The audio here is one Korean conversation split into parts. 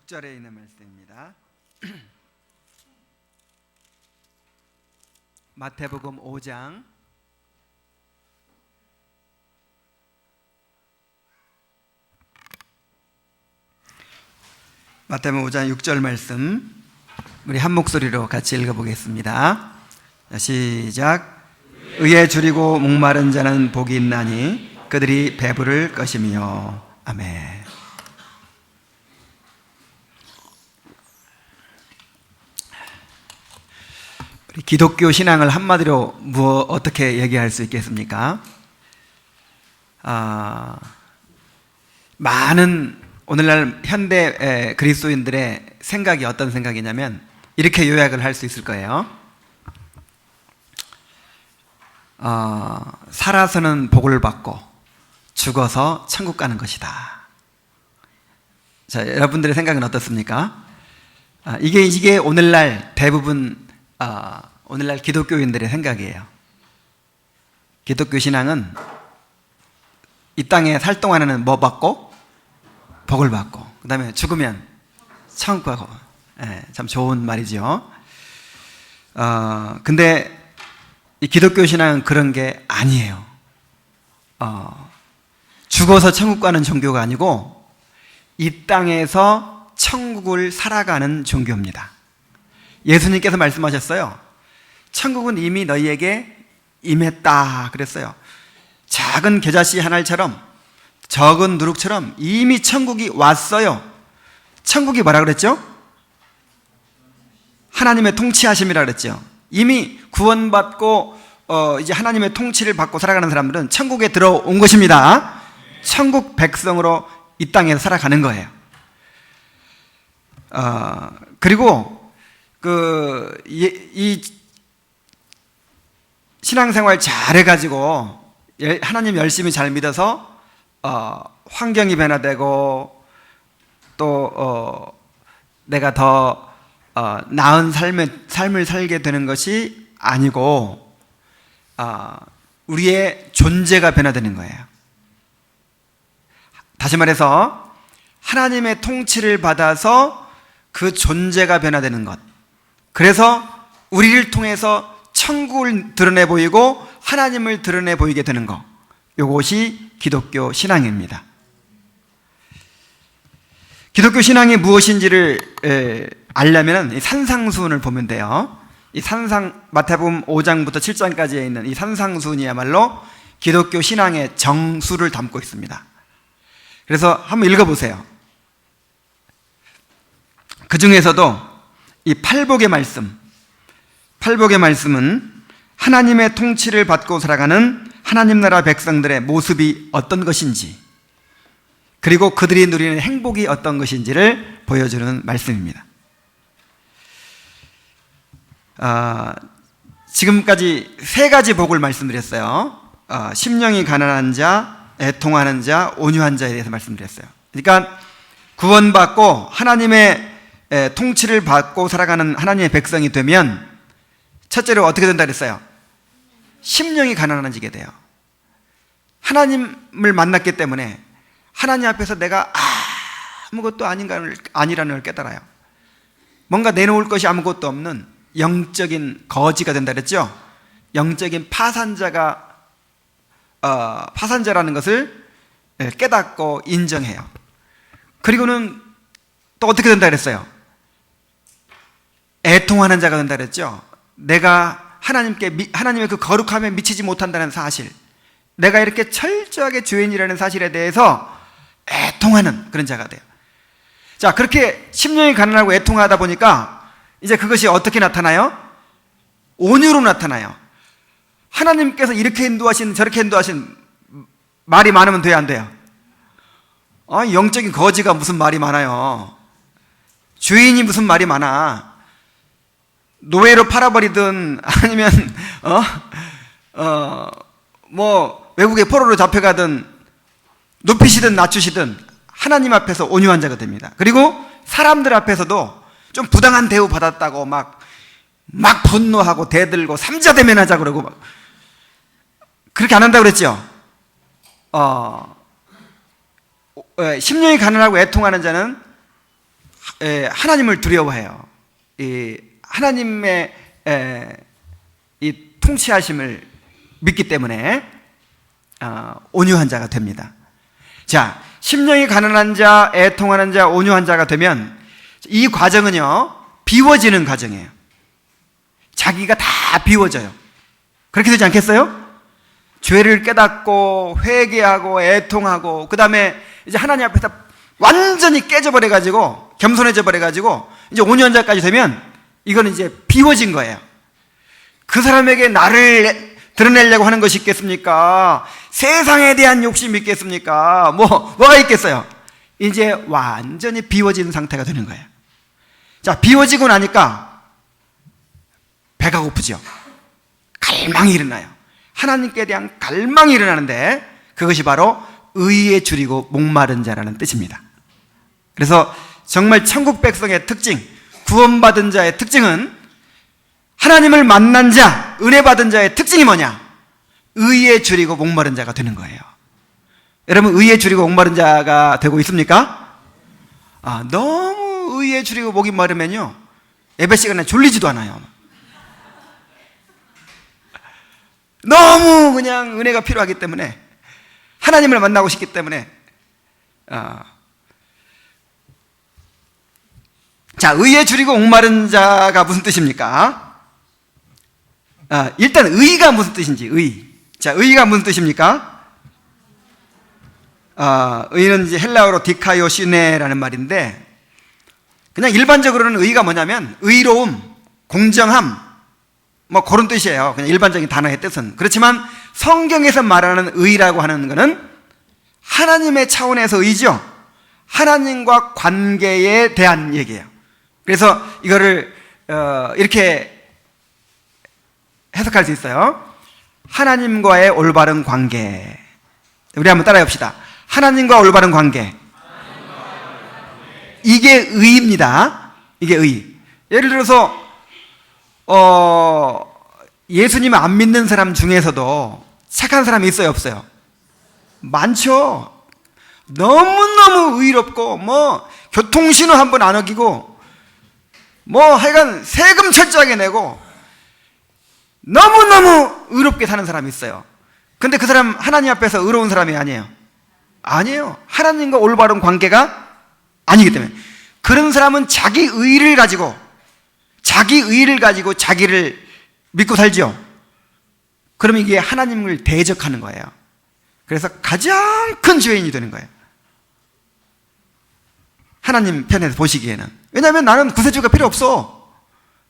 6절에 있는 말씀입니다. 마태복음 5장 6절 말씀 우리 한 목소리로 같이 읽어보겠습니다. 시작. 의에 줄이고 목마른 자는 복이 있나니 그들이 배부를 것이며. 아멘. 우리 기독교 신앙을 한마디로 어떻게 얘기할 수 있겠습니까? 많은 오늘날 현대 그리스도인들의 생각이 어떤 생각이냐면 이렇게 요약을 할 수 있을 거예요. 살아서는 복을 받고 죽어서 천국 가는 것이다. 자, 여러분들의 생각은 어떻습니까? 이게 오늘날 대부분 오늘날 기독교인들의 생각이에요. 기독교 신앙은 이 땅에 살 동안에는 뭐 받고? 복을 받고, 그 다음에 죽으면 천국 가고. 참 좋은 말이죠. 근데 이 기독교 신앙은 그런 게 아니에요. 죽어서 천국 가는 종교가 아니고 이 땅에서 천국을 살아가는 종교입니다. 예수님께서 말씀하셨어요. 천국은 이미 너희에게 임했다 그랬어요. 작은 겨자씨 한 알처럼, 적은 누룩처럼 이미 천국이 왔어요. 천국이 뭐라 그랬죠? 하나님의 통치하심이라 그랬죠. 이미 구원받고 이제 하나님의 통치를 받고 살아가는 사람들은 천국에 들어온 것입니다. 천국 백성으로 이 땅에서 살아가는 거예요. 그리고 이 신앙생활 잘해가지고 하나님 열심히 잘 믿어서 환경이 변화되고 또 내가 더 나은 삶을 살게 되는 것이 아니고 우리의 존재가 변화되는 거예요. 다시 말해서 하나님의 통치를 받아서 그 존재가 변화되는 것. 그래서 우리를 통해서 천국을 드러내 보이고 하나님을 드러내 보이게 되는 것. 이것이 기독교 신앙입니다. 기독교 신앙이 무엇인지를 알려면 산상수훈을 보면 돼요. 이 마태복음 5장부터 7장까지에 있는 이 산상수훈이야말로 기독교 신앙의 정수를 담고 있습니다. 그래서 한번 읽어보세요. 그 중에서도 이 팔복의 말씀은 하나님의 통치를 받고 살아가는 하나님 나라 백성들의 모습이 어떤 것인지, 그리고 그들이 누리는 행복이 어떤 것인지를 보여주는 말씀입니다. 지금까지 세 가지 복을 말씀드렸어요. 심령이 가난한 자, 애통하는 자, 온유한 자에 대해서 말씀드렸어요. 그러니까 구원받고 하나님의 통치를 받고 살아가는 하나님의 백성이 되면 첫째로 어떻게 된다 그랬어요? 심령이 가난해지게 돼요. 하나님을 만났기 때문에 하나님 앞에서 내가 아무것도 아니라는 걸 깨달아요. 뭔가 내놓을 것이 아무것도 없는 영적인 거지가 된다 그랬죠? 영적인 파산자라는 것을 깨닫고 인정해요. 그리고는 또 어떻게 된다 그랬어요? 애통하는 자가 된다 그랬죠? 내가 하나님의 그 거룩함에 미치지 못한다는 사실, 내가 이렇게 철저하게 죄인이라는 사실에 대해서 애통하는 그런 자가 돼요. 자, 그렇게 심령이 가난하고 애통하다 보니까 이제 그것이 어떻게 나타나요? 온유로 나타나요. 하나님께서 이렇게 인도하신 저렇게 인도하신 말이 많으면 돼요, 안 돼요? 영적인 거지가 무슨 말이 많아요? 죄인이 무슨 말이 많아? 노예로 팔아버리든 아니면 뭐 외국에 포로로 잡혀가든 높이시든 낮추시든 하나님 앞에서 온유한 자가 됩니다. 그리고 사람들 앞에서도 좀 부당한 대우 받았다고 막 분노하고 대들고 삼자대면하자 그러고 막 그렇게 안 한다고 그랬죠. 심령이 가난하고 애통하는 자는 하나님을 두려워해요. 이 하나님의 이 통치하심을 믿기 때문에 온유한 자가 됩니다. 자, 심령이 가난한 자, 애통하는 자, 온유한 자가 되면 이 과정은요, 비워지는 과정이에요. 자기가 다 비워져요. 그렇게 되지 않겠어요? 죄를 깨닫고 회개하고 애통하고 그 다음에 이제 하나님 앞에서 완전히 깨져버려가지고 겸손해져 버려가지고 이제 온유한 자까지 되면 이거는 이제 비워진 거예요. 그 사람에게 나를 드러내려고 하는 것이 있겠습니까? 세상에 대한 욕심이 있겠습니까? 뭐가 있겠어요? 이제 완전히 비워진 상태가 되는 거예요. 자, 비워지고 나니까 배가 고프죠. 갈망이 일어나요. 하나님께 대한 갈망이 일어나는데 그것이 바로 의에 줄이고 목마른 자라는 뜻입니다. 그래서 정말 천국 백성의 특징, 구원받은 자의 특징은 하나님을 만난 자, 은혜 받은 자의 특징이 뭐냐? 의에 줄이고 목마른 자가 되는 거예요. 여러분, 의에 줄이고 목마른 자가 되고 있습니까? 너무 의에 줄이고 목이 마르면요, 예배 시간에 졸리지도 않아요. 너무 그냥 은혜가 필요하기 때문에, 하나님을 만나고 싶기 때문에. 자, 의에 줄이고 목마른 자가 무슨 뜻입니까? 일단 의가 무슨 뜻인지, 의. 자, 의가 무슨 뜻입니까? 의는 이제 헬라어로 디카이오시네라는 말인데, 그냥 일반적으로는 의가 뭐냐면 의로움, 공정함, 그런 뜻이에요. 그냥 일반적인 단어의 뜻은. 그렇지만 성경에서 말하는 의라고 하는 것은 하나님의 차원에서 의죠. 하나님과 관계에 대한 얘기예요. 그래서 이거를 이렇게 해석할 수 있어요. 하나님과의 올바른 관계. 우리 한번 따라해 봅시다. 하나님과 올바른 관계. 이게 의입니다. 이게 의. 예를 들어서 예수님을 안 믿는 사람 중에서도 착한 사람이 있어요, 없어요? 많죠. 너무너무 의롭고 교통신호 한 번 안 어기고 하여간 세금 철저하게 내고 너무너무 의롭게 사는 사람이 있어요. 근데 그 사람 하나님 앞에서 의로운 사람이 아니에요. 아니에요. 하나님과 올바른 관계가 아니기 때문에. 그런 사람은 자기 의를 가지고 자기를 믿고 살죠. 그러면 이게 하나님을 대적하는 거예요. 그래서 가장 큰 죄인이 되는 거예요. 하나님 편에서 보시기에는. 왜냐하면 나는 구세주가 필요 없어.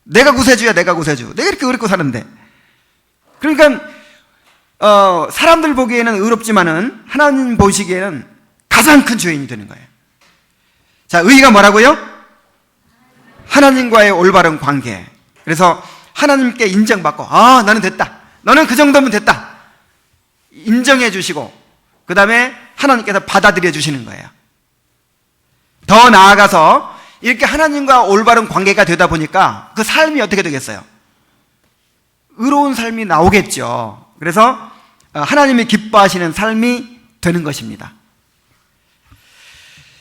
내가 구세주야, 내가 구세주. 내가 이렇게 의롭고 사는데. 그러니까 사람들 보기에는 의롭지만은 하나님 보시기에는 가장 큰 죄인이 되는 거예요. 자, 의가 뭐라고요? 하나님과의 올바른 관계. 그래서 하나님께 인정받고, 나는 됐다. 너는 그 정도면 됐다. 인정해 주시고, 그 다음에 하나님께서 받아들여 주시는 거예요. 더 나아가서 이렇게 하나님과 올바른 관계가 되다 보니까 그 삶이 어떻게 되겠어요? 의로운 삶이 나오겠죠. 그래서 하나님이 기뻐하시는 삶이 되는 것입니다.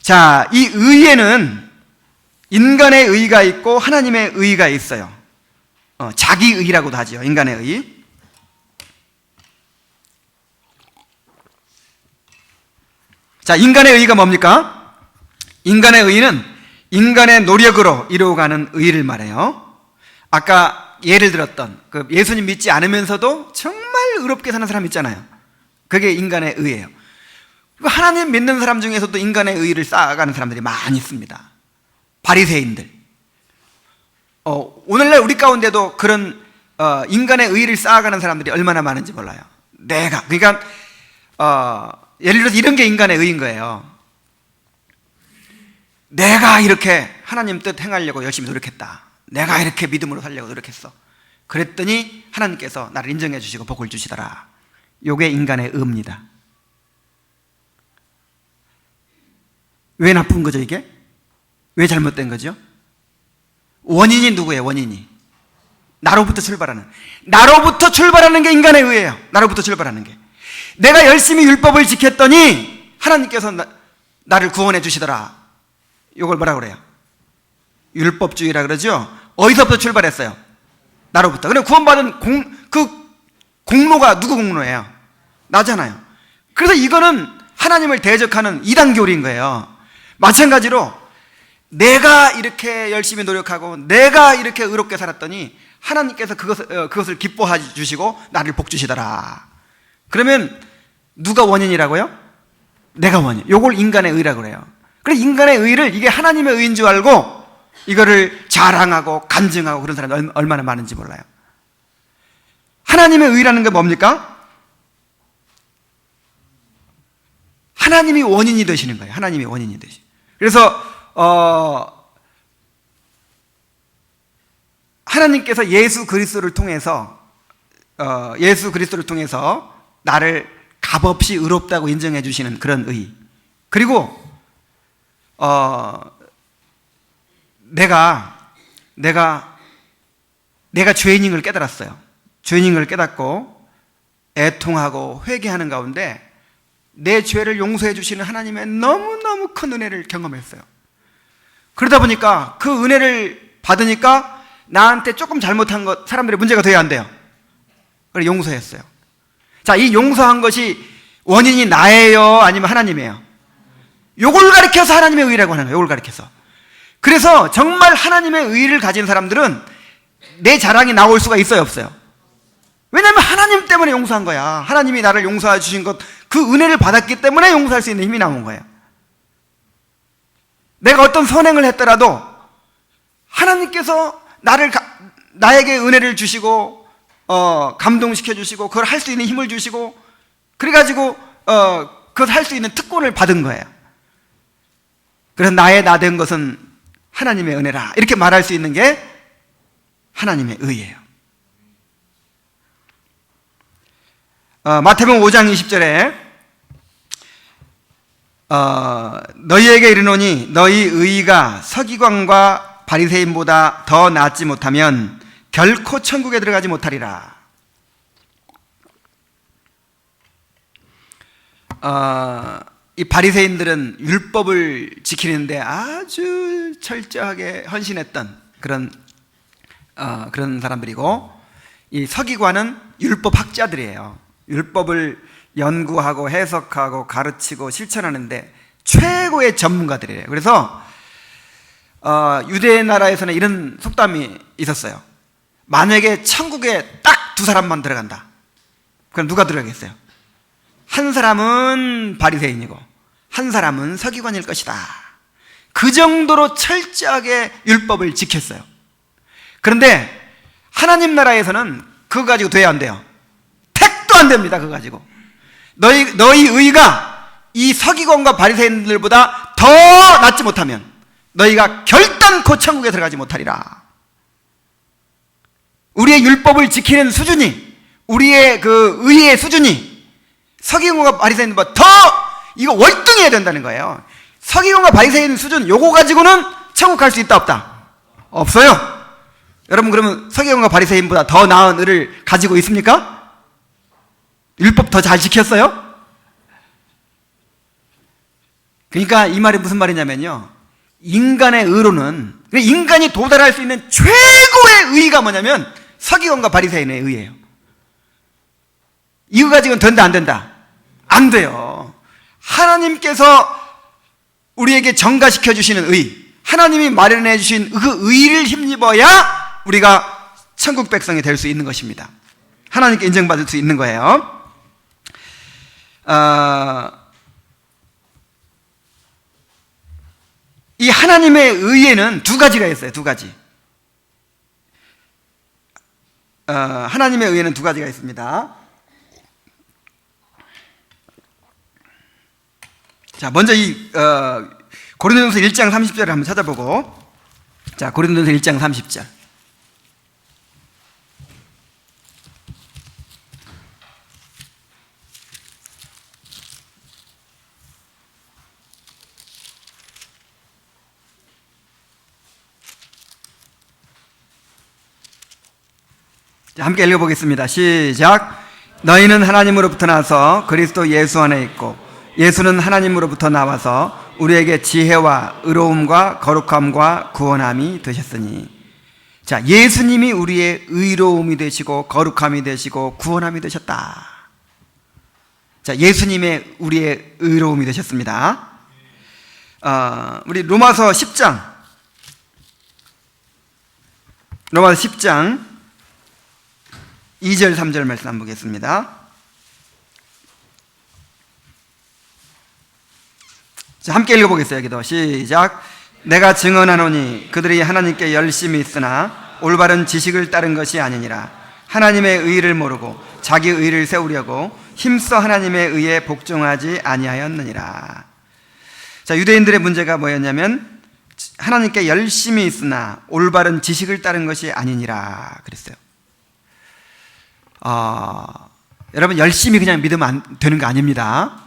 자, 이 의에는 인간의 의가 있고 하나님의 의가 있어요. 자기의라고도 하죠. 인간의 의. 자, 인간의 의가 뭡니까? 인간의 의는 인간의 노력으로 이루어가는 의를 말해요. 아까 예를 들었던 그 예수님 믿지 않으면서도 정말 의롭게 사는 사람 있잖아요. 그게 인간의 의예요. 하나님 믿는 사람 중에서도 인간의 의를 쌓아가는 사람들이 많이 있습니다. 바리새인들. 오늘날 우리 가운데도 그런 인간의 의를 쌓아가는 사람들이 얼마나 많은지 몰라요. 그러니까 예를 들어서 이런 게 인간의 의인 거예요. 내가 이렇게 하나님 뜻 행하려고 열심히 노력했다. 내가 이렇게 믿음으로 살려고 노력했어. 그랬더니 하나님께서 나를 인정해 주시고 복을 주시더라. 이게 인간의 의입니다. 왜 나쁜 거죠, 이게? 왜 잘못된 거죠? 원인이 누구예요, 원인이? 나로부터 출발하는 게 인간의 의예요. 나로부터 출발하는 게. 내가 열심히 율법을 지켰더니 하나님께서 나를 구원해 주시더라. 이걸 뭐라고 그래요? 율법주의라 그러죠. 어디서부터 출발했어요? 나로부터. 그럼 구원받은 공로가 누구 공로예요? 나잖아요. 그래서 이거는 하나님을 대적하는 이단 교리인 거예요. 마찬가지로 내가 이렇게 열심히 노력하고 내가 이렇게 의롭게 살았더니 하나님께서 그것을 기뻐해 주시고 나를 복 주시더라. 그러면 누가 원인이라고요? 내가 원인. 요걸 인간의 의라고 그래요. 그래서 인간의 의를 이게 하나님의 의인 줄 알고 이거를 자랑하고 간증하고 그런 사람이 얼마나 많은지 몰라요. 하나님의 의라는 게 뭡니까? 하나님이 원인이 되시는 거예요. 하나님이 원인이 되시. 그래서 하나님께서 예수 그리스도를 통해서 나를 값없이 의롭다고 인정해 주시는 그런 의. 그리고 내가 죄인인 걸 깨달았어요. 죄인인 걸 깨닫고 애통하고 회개하는 가운데 내 죄를 용서해 주시는 하나님의 너무너무 큰 은혜를 경험했어요. 그러다 보니까 그 은혜를 받으니까 나한테 조금 잘못한 것, 사람들의 문제가 돼야 안 돼요. 그래서 용서했어요. 자, 이 용서한 것이 원인이 나예요? 아니면 하나님이에요? 요걸 가리켜서 하나님의 의라고 하는 거예요. 요걸 가리켜서. 그래서 정말 하나님의 의를 가진 사람들은 내 자랑이 나올 수가 있어요? 없어요? 왜냐하면 하나님 때문에 용서한 거야. 하나님이 나를 용서해 주신 것, 그 은혜를 받았기 때문에 용서할 수 있는 힘이 나온 거예요. 내가 어떤 선행을 했더라도 하나님께서 나에게 은혜를 주시고 감동시켜 주시고 그걸 할 수 있는 힘을 주시고 그래가지고 그걸 할 수 있는 특권을 받은 거예요. 그래서 나의 나 된 것은 하나님의 은혜라 이렇게 말할 수 있는 게 하나님의 의예요. 마태복음 5장 20절에 너희에게 이르노니 너희 의가 서기관과 바리새인보다 더 낫지 못하면 결코 천국에 들어가지 못하리라. 이 바리새인들은 율법을 지키는데 아주 철저하게 헌신했던 그런 사람들이고, 이 서기관은 율법 학자들이에요. 율법을 연구하고 해석하고 가르치고 실천하는데 최고의 전문가들이에요. 그래서 유대 나라에서는 이런 속담이 있었어요. 만약에 천국에 딱 두 사람만 들어간다. 그럼 누가 들어가겠어요? 한 사람은 바리새인이고 한 사람은 서기관일 것이다. 그 정도로 철저하게 율법을 지켰어요. 그런데 하나님 나라에서는 그거 가지고 돼야 안 돼요. 택도 안 됩니다. 그거 가지고 너희 의가 이 서기관과 바리새인들보다 더 낫지 못하면 너희가 결단코 천국에 들어가지 못하리라. 우리의 율법을 지키는 수준이, 우리의 그 의의 수준이 서기관과 바리새인보다 더 이거 월등해야 된다는 거예요. 서기관과 바리새인 수준 요거 가지고는 천국 갈 수 있다 없다? 없어요. 여러분 그러면 서기관과 바리새인보다 더 나은 의를 가지고 있습니까? 율법 더 잘 지켰어요? 그러니까 이 말이 무슨 말이냐면요, 인간의 의로는, 인간이 도달할 수 있는 최고의 의가 뭐냐면 서기관과 바리새인의 의예요. 이거 가지고는 된다 안 된다? 안 돼요. 하나님께서 우리에게 전가시켜 주시는 의, 하나님이 마련해 주신 그 의를 힘입어야 우리가 천국 백성이 될 수 있는 것입니다. 하나님께 인정받을 수 있는 거예요. 이 하나님의 의에는 두 가지가 있어요. 두 가지. 하나님의 의에는 두 가지가 있습니다. 자, 먼저 이 고린도전서 1장 30절을 한번 찾아보고, 자, 고린도전서 1장 30절. 자, 함께 읽어보겠습니다. 시작. 너희는 하나님으로부터 나서 그리스도 예수 안에 있고 예수는 하나님으로부터 나와서 우리에게 지혜와 의로움과 거룩함과 구원함이 되셨으니. 자, 예수님이 우리의 의로움이 되시고 거룩함이 되시고 구원함이 되셨다. 자, 예수님의 우리의 의로움이 되셨습니다. 우리 로마서 10장 2절 3절 말씀 한번 보겠습니다. 자, 함께 읽어보겠어요. 여기도 시작. 내가 증언하노니 그들이 하나님께 열심히 있으나 올바른 지식을 따른 것이 아니니라. 하나님의 의를 모르고 자기 의를 세우려고 힘써 하나님의 의에 복종하지 아니하였느니라. 자, 유대인들의 문제가 뭐였냐면 하나님께 열심히 있으나 올바른 지식을 따른 것이 아니니라 그랬어요. 여러분, 열심히 그냥 믿으면 안 되는 거 아닙니다.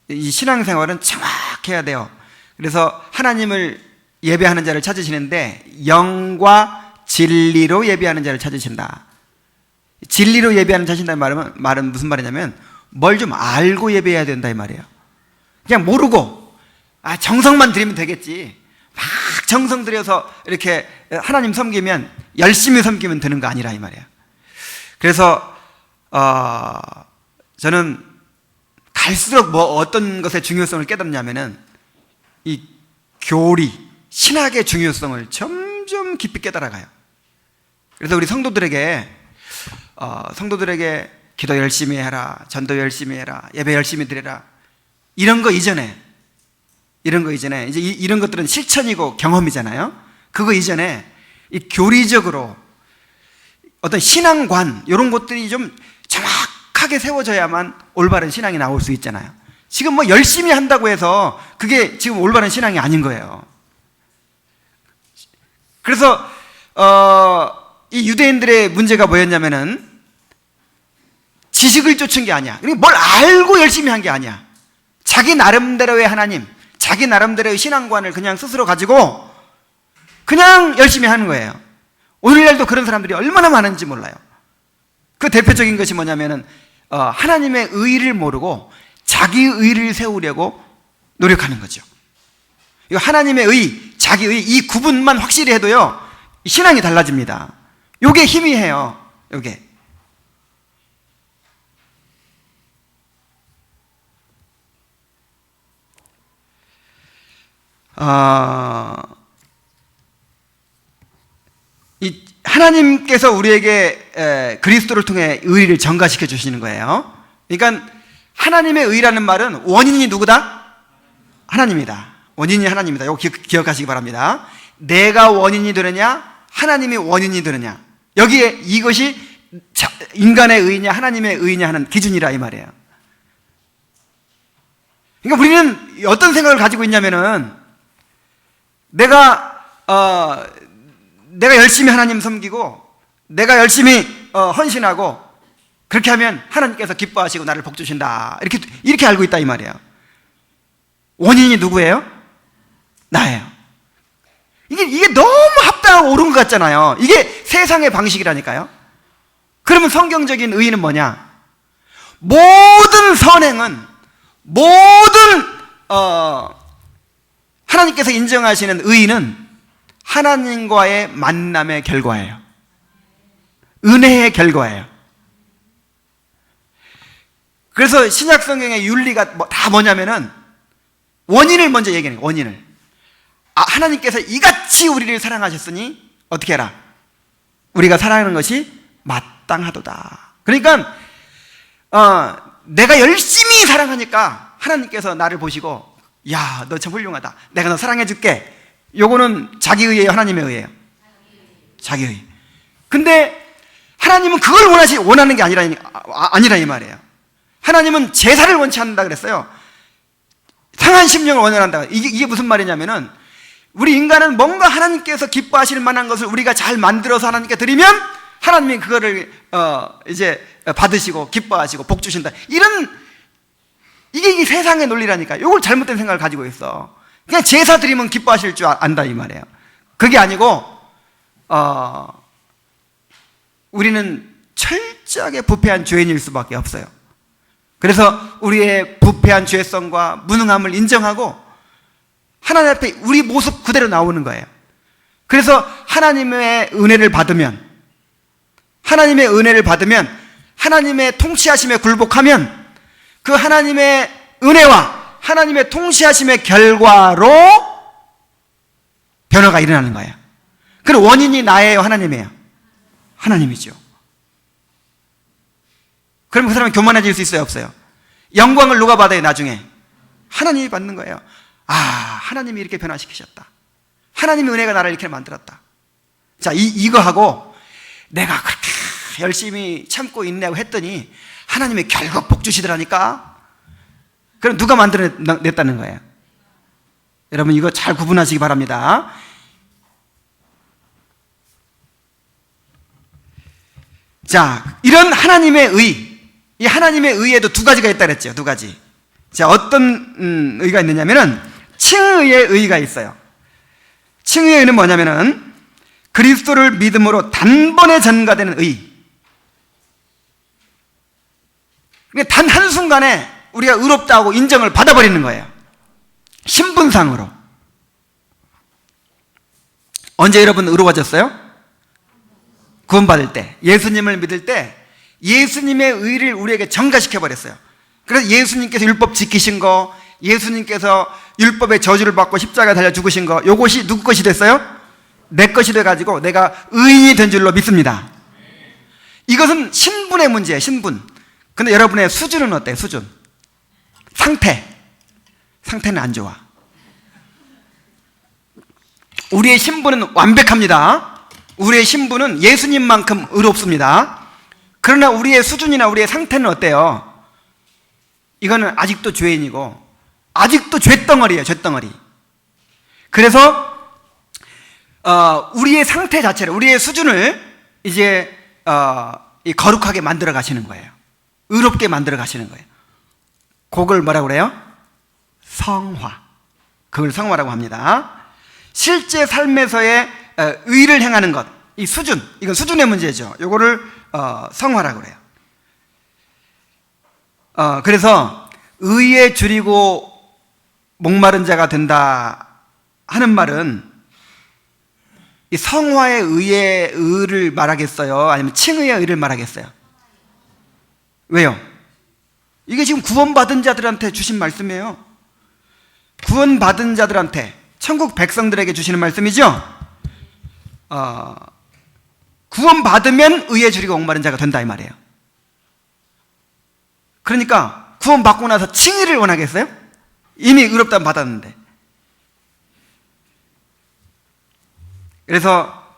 이 신앙생활은 정확해야 돼요. 그래서 하나님을 예배하는 자를 찾으시는데 영과 진리로 예배하는 자를 찾으신다. 진리로 예배하는 자신다는 말은 무슨 말이냐면 뭘 좀 알고 예배해야 된다 이 말이에요. 그냥 모르고 정성만 들이면 되겠지, 막 정성 들여서 이렇게 하나님 섬기면, 열심히 섬기면 되는 거 아니라 이 말이에요. 그래서 저는 갈수록 어떤 것의 중요성을 깨닫냐면은 이 교리, 신학의 중요성을 점점 깊이 깨달아가요. 그래서 우리 성도들에게 기도 열심히 해라, 전도 열심히 해라, 예배 열심히 드려라, 이런 거 이전에 이제 이런 것들은 실천이고 경험이잖아요. 그거 이전에 이 교리적으로 어떤 신앙관, 이런 것들이 좀 정확하게 세워져야만 올바른 신앙이 나올 수 있잖아요. 지금 열심히 한다고 해서 그게 지금 올바른 신앙이 아닌 거예요. 그래서 이 유대인들의 문제가 뭐였냐면은 지식을 쫓은 게 아니야. 뭘 알고 열심히 한 게 아니야. 자기 나름대로의 하나님, 자기 나름대로의 신앙관을 그냥 스스로 가지고 그냥 열심히 하는 거예요. 오늘날도 그런 사람들이 얼마나 많은지 몰라요. 그 대표적인 것이 뭐냐면은 하나님의 의를 모르고 자기 의를 세우려고 노력하는 거죠. 이 하나님의 의, 자기 의, 이 구분만 확실히 해도요 신앙이 달라집니다. 요게 희미해요. 요게. 이 하나님께서 우리에게 그리스도를 통해 의를 전가시켜 주시는 거예요. 그러니까 하나님의 의라는 말은 원인이 누구다? 하나님이다. 원인이 하나님이다. 이거 기억하시기 바랍니다. 내가 원인이 되느냐, 하나님이 원인이 되느냐, 여기에 이것이 인간의 의냐 하나님의 의냐 하는 기준이라 이 말이에요. 그러니까 우리는 어떤 생각을 가지고 있냐면은 내가 열심히 하나님 섬기고 내가 열심히 헌신하고 그렇게 하면 하나님께서 기뻐하시고 나를 복 주신다, 이렇게 알고 있다 이 말이에요. 원인이 누구예요? 나예요. 이게 너무 합당하고 옳은 것 같잖아요. 이게 세상의 방식이라니까요. 그러면 성경적인 의의는 뭐냐? 모든 선행은, 모든 하나님께서 인정하시는 의의는 하나님과의 만남의 결과예요. 은혜의 결과예요. 그래서 신약 성경의 윤리가 다 뭐냐면은 원인을 먼저 얘기하는 거예요. 원인을. 하나님께서 이같이 우리를 사랑하셨으니 어떻게 해라? 우리가 사랑하는 것이 마땅하도다. 그러니까 내가 열심히 사랑하니까 하나님께서 나를 보시고 야, 너 참 훌륭하다, 내가 너 사랑해 줄게. 요거는 자기 의예요, 하나님의 의예요? 자기 의. 근데 하나님은 그걸 원하는 게 아니라 이 말이에요. 하나님은 제사를 원치 않는다 그랬어요. 상한 심령을 원한다. 이게 무슨 말이냐면은 우리 인간은 뭔가 하나님께서 기뻐하실 만한 것을 우리가 잘 만들어서 하나님께 드리면 하나님이 그거를 이제 받으시고 기뻐하시고 복 주신다. 이게 세상의 논리라니까. 이걸 잘못된 생각을 가지고 있어. 그냥 제사 드리면 기뻐하실 줄 안다 이 말이에요. 그게 아니고 우리는 철저하게 부패한 죄인일 수밖에 없어요. 그래서 우리의 부패한 죄성과 무능함을 인정하고 하나님 앞에 우리 모습 그대로 나오는 거예요. 그래서 하나님의 은혜를 받으면, 하나님의 통치하심에 굴복하면 그 하나님의 은혜와 하나님의 통치하심의 결과로 변화가 일어나는 거예요. 그 원인이 나예요, 하나님이에요? 하나님이죠. 그럼 그 사람이 교만해질 수 있어요, 없어요? 영광을 누가 받아요, 나중에? 하나님이 받는 거예요. 아, 하나님이 이렇게 변화시키셨다. 하나님의 은혜가 나를 이렇게 만들었다. 자, 이거 하고 내가 그렇게 열심히 참고 인내하고 했더니 하나님이 결국 복 주시더라니까. 그럼 누가 만들어냈다는 거예요? 여러분, 이거 잘 구분하시기 바랍니다. 자, 이런 하나님의 의, 이 하나님의 의에도 두 가지가 있다 그랬죠. 두 가지. 자, 어떤 의가 있느냐면은 칭의의 의가 있어요. 칭의의 의는 뭐냐면은 그리스도를 믿음으로 단번에 전가되는 의. 단 한순간에 우리가 의롭다고 인정을 받아버리는 거예요. 신분상으로. 언제 여러분 의로워졌어요? 구원받을 때, 예수님을 믿을 때 예수님의 의를 우리에게 전가시켜버렸어요. 그래서 예수님께서 율법 지키신 거, 예수님께서 율법의 저주를 받고 십자가에 달려 죽으신 거, 요것이 누구 것이 됐어요? 내 것이 돼가지고 내가 의인이 된 줄로 믿습니다. 이것은 신분의 문제예요, 신분. 근데 여러분의 수준은 어때요? 수준. 상태는 안 좋아. 우리의 신분은 완벽합니다. 우리의 신분은 예수님만큼 의롭습니다. 그러나 우리의 수준이나 우리의 상태는 어때요? 이거는 아직도 죄인이고 아직도 죄덩어리예요, 죄덩어리. 그래서 우리의 상태 자체를, 우리의 수준을 이제 거룩하게 만들어 가시는 거예요. 의롭게 만들어 가시는 거예요. 그걸 뭐라고 그래요? 성화. 그걸 성화라고 합니다. 실제 삶에서의 의를 행하는 것, 이 수준, 이건 수준의 문제죠. 이거를 성화라고 그래요. 그래서 의에 줄이고 목마른 자가 된다 하는 말은 이 성화의 의를 말하겠어요? 아니면 칭의의 의를 말하겠어요? 왜요? 이게 지금 구원받은 자들한테 주신 말씀이에요. 구원받은 자들한테, 천국 백성들에게 주시는 말씀이죠. 구원받으면 의에 줄이고 목마른 자가 된다 이 말이에요. 그러니까 구원받고 나서 칭의를 원하겠어요? 이미 의롭다면 받았는데. 그래서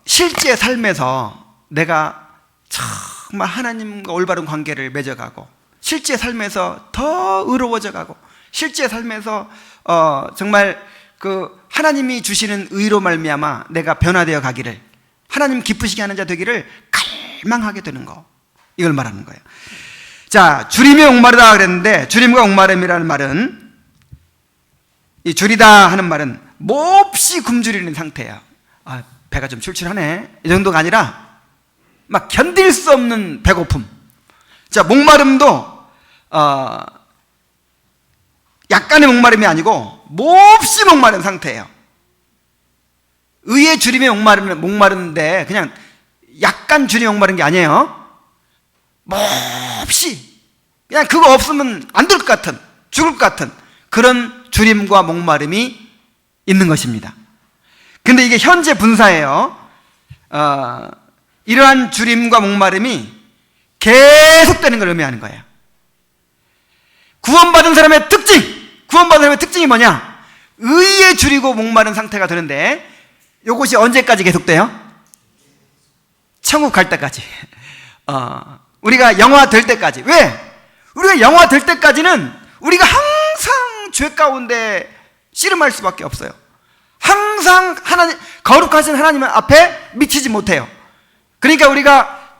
실제 삶에서 내가 정말 하나님과 올바른 관계를 맺어가고, 실제 삶에서 더 의로워져가고, 실제 삶에서 정말 그 하나님이 주시는 의로 말미암아 내가 변화되어 가기를, 하나님 기쁘시게 하는 자 되기를 갈망하게 되는 거, 이걸 말하는 거예요. 자, 줄임이 목마르다 그랬는데, 줄임과 목마름이라는 말은, 이 줄이다 하는 말은 몹시 굶주리는 상태야. 배가 좀 출출하네, 이 정도가 아니라 막 견딜 수 없는 배고픔. 자, 목마름도 약간의 목마름이 아니고 몹시 목마른 상태예요. 의의 줄임에 목마른데 그냥 약간 줄임에 목마른 게 아니에요. 몹시, 그냥 그거 없으면 안 될 것 같은, 죽을 것 같은 그런 줄임과 목마름이 있는 것입니다. 근데 이게 현재 분사예요. 이러한 줄임과 목마름이 계속되는 걸 의미하는 거예요. 구원받은 사람의 특징이 뭐냐? 의에 줄이고 목마른 상태가 되는데, 이것이 언제까지 계속돼요? 천국 갈 때까지. 우리가 영화 될 때까지. 왜? 우리가 영화 될 때까지는 우리가 항상 죄 가운데 씨름할 수밖에 없어요. 항상 거룩하신 하나님 앞에 미치지 못해요. 그러니까 우리가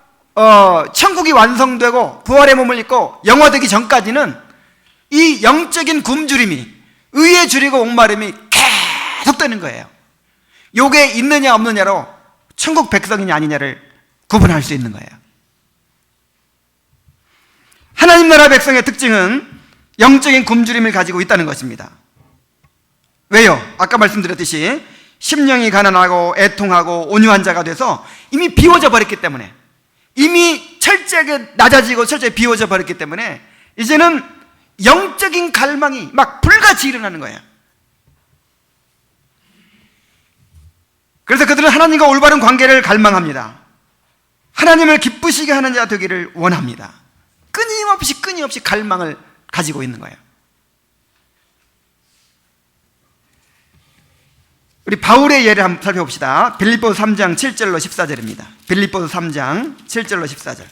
천국이 완성되고 부활의 몸을 입고 영화되기 전까지는 이 영적인 굶주림이, 의에 줄이고 목마름이 계속되는 거예요. 요게 있느냐 없느냐로 천국 백성이냐 아니냐를 구분할 수 있는 거예요. 하나님 나라 백성의 특징은 영적인 굶주림을 가지고 있다는 것입니다. 왜요? 아까 말씀드렸듯이 심령이 가난하고 애통하고 온유한 자가 돼서 이미 비워져 버렸기 때문에, 이미 철저하게 낮아지고 철저히 비워져 버렸기 때문에 이제는 영적인 갈망이 막 불같이 일어나는 거예요. 그래서 그들은 하나님과 올바른 관계를 갈망합니다. 하나님을 기쁘시게 하는 자 되기를 원합니다. 끊임없이 갈망을 가지고 있는 거예요. 우리 바울의 예를 한번 살펴봅시다. 빌립보서 3장 7절로 14절입니다. 빌립보서 3장 7절로 14절.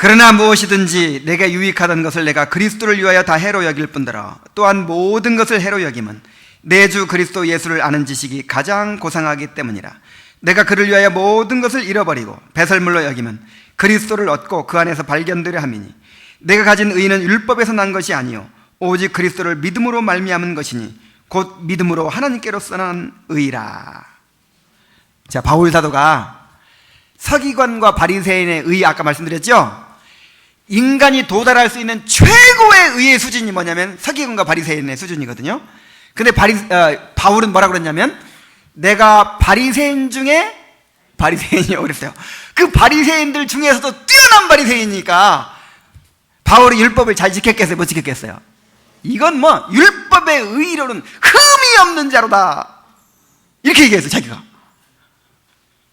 그러나 무엇이든지 내가 유익하던 것을 내가 그리스도를 위하여 다 해로 여길 뿐더러 또한 모든 것을 해로 여김은 내 주 그리스도 예수를 아는 지식이 가장 고상하기 때문이라. 내가 그를 위하여 모든 것을 잃어버리고 배설물로 여김은 그리스도를 얻고 그 안에서 발견되려 함이니 내가 가진 의는 율법에서 난 것이 아니요 오직 그리스도를 믿음으로 말미암은 것이니 곧 믿음으로 하나님께로서 난 의라. 자, 바울 사도가 서기관과 바리새인의 의, 아까 말씀드렸죠? 인간이 도달할 수 있는 최고의 의의 수준이 뭐냐면 서기관과 바리새인의 수준이거든요. 근데 바울은 뭐라고 그랬냐면 내가 바리새인 중에 바리새인이라고 그랬어요. 그 바리새인들 중에서도 뛰어난 바리새인이니까 바울이 율법을 잘 지켰겠어요? 못 지켰겠어요? 이건 뭐 율법의 의로는 흠이 없는 자로다 이렇게 얘기했어요, 자기가.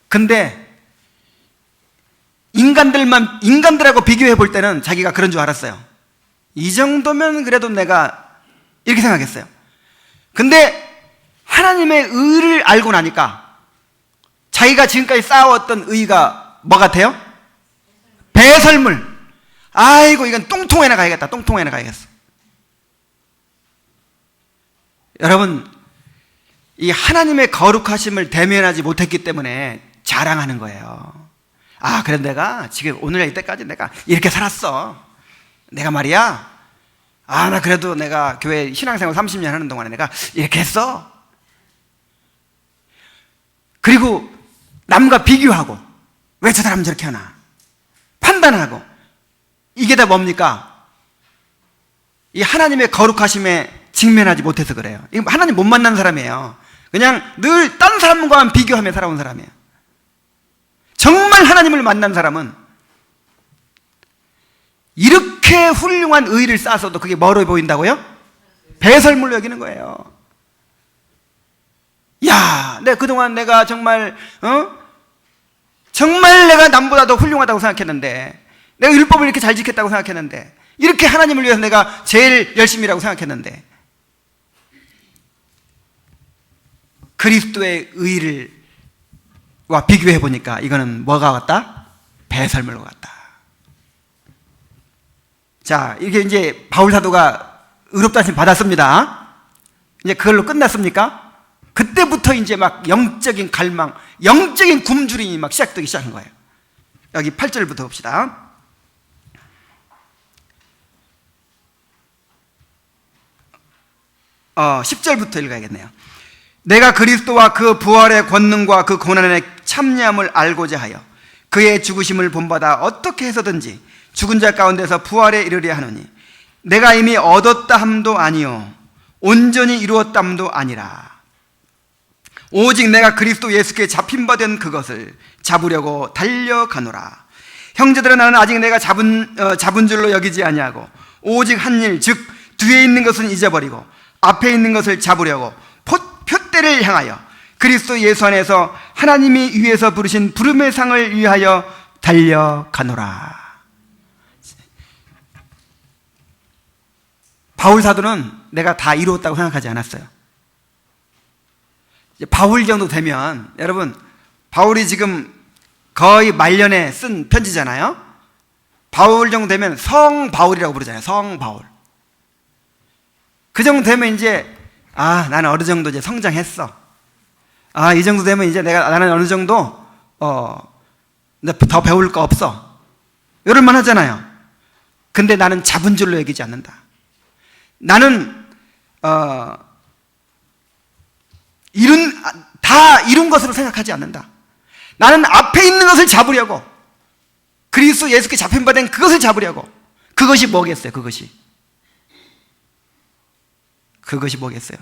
근데 인간들하고 비교해 볼 때는 자기가 그런 줄 알았어요. 이 정도면 그래도 내가 이렇게 생각했어요. 근데 하나님의 의를 알고 나니까 자기가 지금까지 쌓아왔던 의가 뭐 같아요? 배설물. 아이고, 이건 똥통에나 가야겠다. 똥통에나 가야겠어. 여러분, 이 하나님의 거룩하심을 대면하지 못했기 때문에 자랑하는 거예요. 아, 그래 내가 지금 오늘 이때까지 내가 이렇게 살았어. 내가 말이야, 아, 나 그래도 내가 교회 신앙생활 30년 하는 동안에 내가 이렇게 했어. 그리고 남과 비교하고 왜 저 사람은 저렇게 하나 판단하고, 이게 다 뭡니까? 이 하나님의 거룩하심에 직면하지 못해서 그래요. 이거 하나님 못 만난 사람이에요. 그냥 늘 딴 사람과만 비교하며 살아온 사람이에요. 정말 하나님을 만난 사람은 이렇게 훌륭한 의를 쌓아서도 그게 뭐로 보인다고요? 배설물로 여기는 거예요. 야, 그동안 내가 정말 정말 내가 남보다 더 훌륭하다고 생각했는데, 내가 율법을 이렇게 잘 지켰다고 생각했는데, 이렇게 하나님을 위해서 내가 제일 열심히라고 생각했는데, 그리스도의 의를 와 비교해 보니까 이거는 뭐가 같다? 배설물과 같다. 자, 이게 이제 바울 사도가 의롭다 하심 받았습니다. 이제 그걸로 끝났습니까? 그때부터 이제 막 영적인 갈망, 영적인 굶주림이 막 시작되기 시작한 거예요. 여기 8절부터 봅시다. 10절부터 읽어야겠네요. 내가 그리스도와 그 부활의 권능과 그 고난의 참여함을 알고자 하여 그의 죽으심을 본받아 어떻게 해서든지 죽은 자 가운데서 부활에 이르려 하노니 내가 이미 얻었다 함도 아니요 온전히 이루었다 함도 아니라 오직 내가 그리스도 예수께 잡힌 바 된 그것을 잡으려고 달려가노라. 형제들아, 나는 아직 내가 잡은 줄로 여기지 아니하고 오직 한 일, 즉 뒤에 있는 것은 잊어버리고 앞에 있는 것을 잡으려고 표대를 향하여 그리스도 예수 안에서 하나님이 위에서 부르신 부름의 상을 위하여 달려가노라. 바울 사도는 내가 다 이루었다고 생각하지 않았어요. 바울 정도 되면, 여러분, 바울이 지금 거의 말년에 쓴 편지잖아요. 바울 정도 되면 성바울이라고 부르잖아요. 성바울. 그 정도 되면 이제 나는 어느 정도 이제 성장했어. 이 정도 되면 이제 나는 어느 정도 더 배울 거 없어. 이럴만 하잖아요. 근데 나는 잡은 줄로 여기지 않는다. 나는 다 이룬 것으로 생각하지 않는다. 나는 앞에 있는 것을 잡으려고, 그리스도 예수께 잡힌 바 된 그것을 잡으려고. 그것이 뭐겠어요? 그것이 뭐겠어요?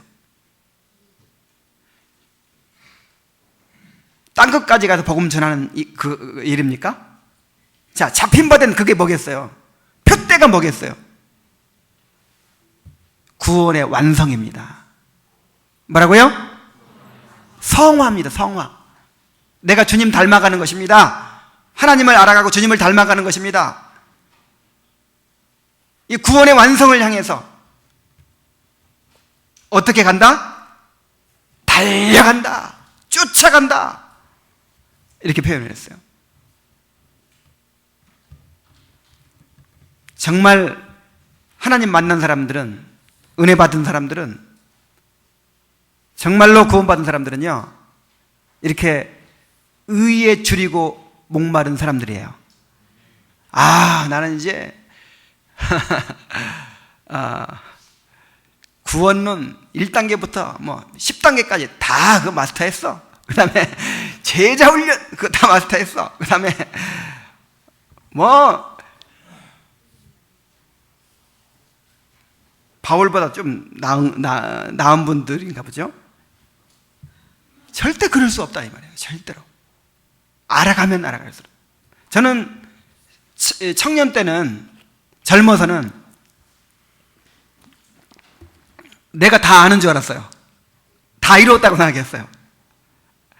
딴 것까지 가서 복음 전하는 그 일입니까? 자, 잡힌 바 된 그게 뭐겠어요? 표대가 뭐겠어요? 구원의 완성입니다. 뭐라고요? 성화입니다. 성화. 내가 주님 닮아가는 것입니다. 하나님을 알아가고 주님을 닮아가는 것입니다. 이 구원의 완성을 향해서 어떻게 간다? 달려간다. 쫓아간다. 이렇게 표현을 했어요. 정말 하나님 만난 사람들은, 은혜 받은 사람들은, 정말로 구원받은 사람들은요, 이렇게 의에 줄이고 목마른 사람들이에요. 나는 이제 구원론 1단계부터 뭐 10단계까지 다 그 마스터했어. 그 다음에 제자 훈련 그거 다 마스터했어. 그 다음에 뭐 바울보다 좀 나은 분들인가 보죠. 절대 그럴 수 없다 이 말이에요. 절대로. 알아가면 알아갈수록. 저는 청년 때는, 젊어서는 내가 다 아는 줄 알았어요. 다 이루었다고 생각했어요.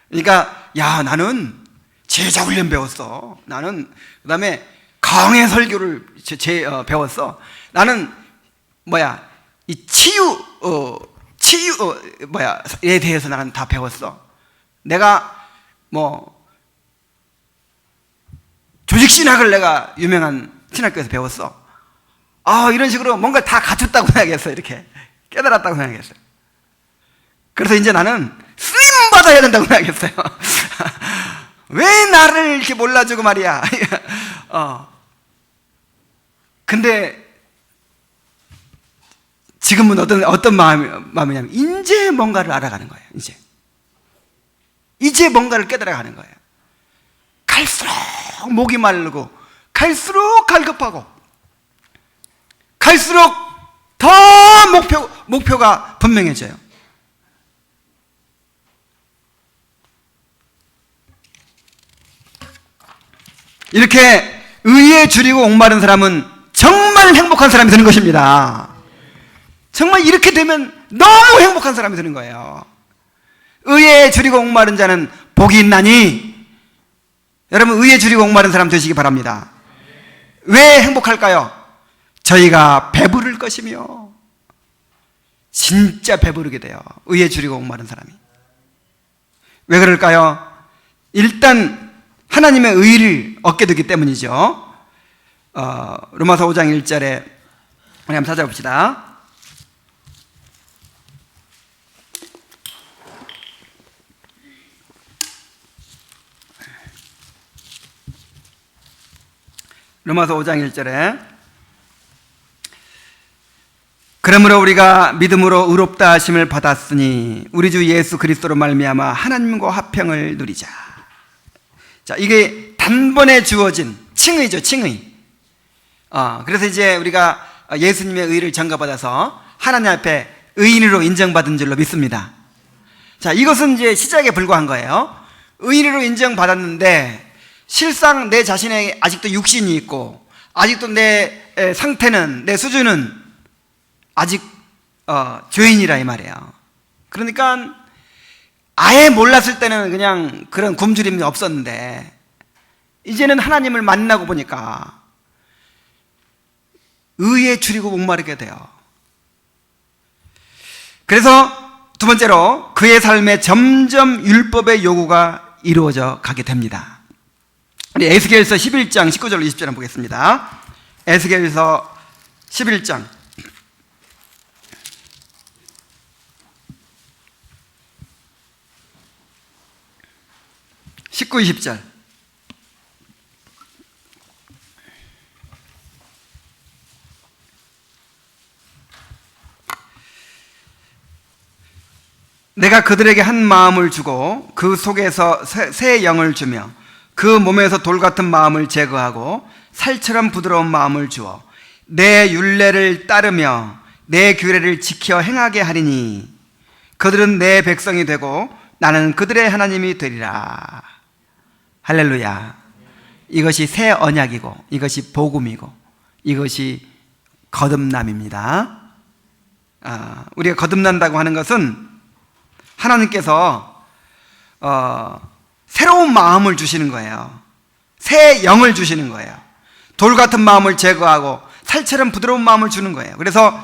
그러니까 나는 제자 훈련 배웠어. 나는 그 다음에 강해 설교를 배웠어. 나는 이 치유에 대해서 나는 다 배웠어. 내가 조직신학을 내가 유명한 신학교에서 배웠어. 이런 식으로 뭔가 다 갖췄다고 생각했어. 이렇게 깨달았다고 생각했어요. 그래서 이제 나는 쓰임 받아야 된다고 생각했어요. 왜 나를 이렇게 몰라주고 말이야. 근데 지금은 어떤 마음이냐면 이제 뭔가를 알아가는 거예요. 이제 뭔가를 깨달아가는 거예요. 갈수록 목이 마르고, 갈수록 갈급하고, 갈수록 더 목표가 분명해져요. 이렇게 의에 줄이고 목마른 사람은 정말 행복한 사람이 되는 것입니다. 정말 이렇게 되면 너무 행복한 사람이 되는 거예요. 의에 줄이고 목마른 자는 복이 있나니. 여러분, 의에 줄이고 목마른 사람 되시기 바랍니다. 왜 행복할까요? 저희가 배부를 것이며. 진짜 배부르게 돼요. 의에 줄이고 목마른 사람이. 왜 그럴까요? 일단 하나님의 의를 얻게 되기 때문이죠. 로마서 5장 1절에 우리 한번 찾아봅시다. 로마서 5장 1절에 그러므로 우리가 믿음으로 의롭다 하심을 받았으니 우리 주 예수 그리스도로 말미암아 하나님과 화평을 누리자. 자, 이게 단번에 주어진 칭의죠. 칭의. 그래서 이제 우리가 예수님의 의를 전가받아서 하나님 앞에 의인으로 인정받은 줄로 믿습니다. 자, 이것은 이제 시작에 불과한 거예요. 의인으로 인정받았는데 실상 내 자신에 아직도 육신이 있고, 아직도 내 상태는, 내 수준은 아직 죄인이라 이 말이에요. 그러니까 아예 몰랐을 때는 그냥 그런 굶주림이 없었는데, 이제는 하나님을 만나고 보니까 의에 줄이고 목마르게 돼요. 그래서 두 번째로 그의 삶에 점점 율법의 요구가 이루어져 가게 됩니다. 우리 에스겔서 11장 19절 20절 한번 보겠습니다. 에스겔서 11장 19, 20절. 내가 그들에게 한 마음을 주고 그 속에서 새 영을 주며 그 몸에서 돌 같은 마음을 제거하고 살처럼 부드러운 마음을 주어 내 율례를 따르며 내 규례를 지켜 행하게 하리니 그들은 내 백성이 되고 나는 그들의 하나님이 되리라. 할렐루야. 이것이 새 언약이고 이것이 복음이고 이것이 거듭남입니다. 우리가 거듭난다고 하는 것은 하나님께서 새로운 마음을 주시는 거예요. 새 영을 주시는 거예요. 돌 같은 마음을 제거하고 살처럼 부드러운 마음을 주는 거예요. 그래서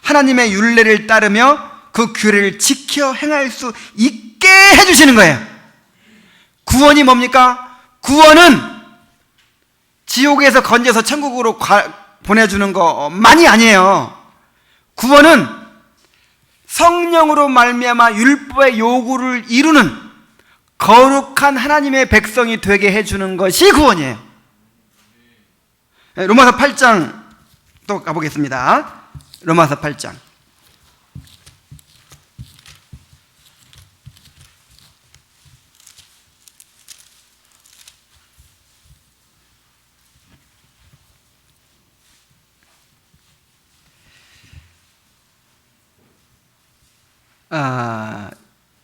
하나님의 율례를 따르며 그 규례를 지켜 행할 수 있게 해주시는 거예요. 구원이 뭡니까? 구원은 지옥에서 건져서 천국으로 보내주는 것만이 아니에요. 구원은 성령으로 말미암아 율법의 요구를 이루는 거룩한 하나님의 백성이 되게 해주는 것이 구원이에요. 로마서 8장 또 가보겠습니다. 로마서 8장.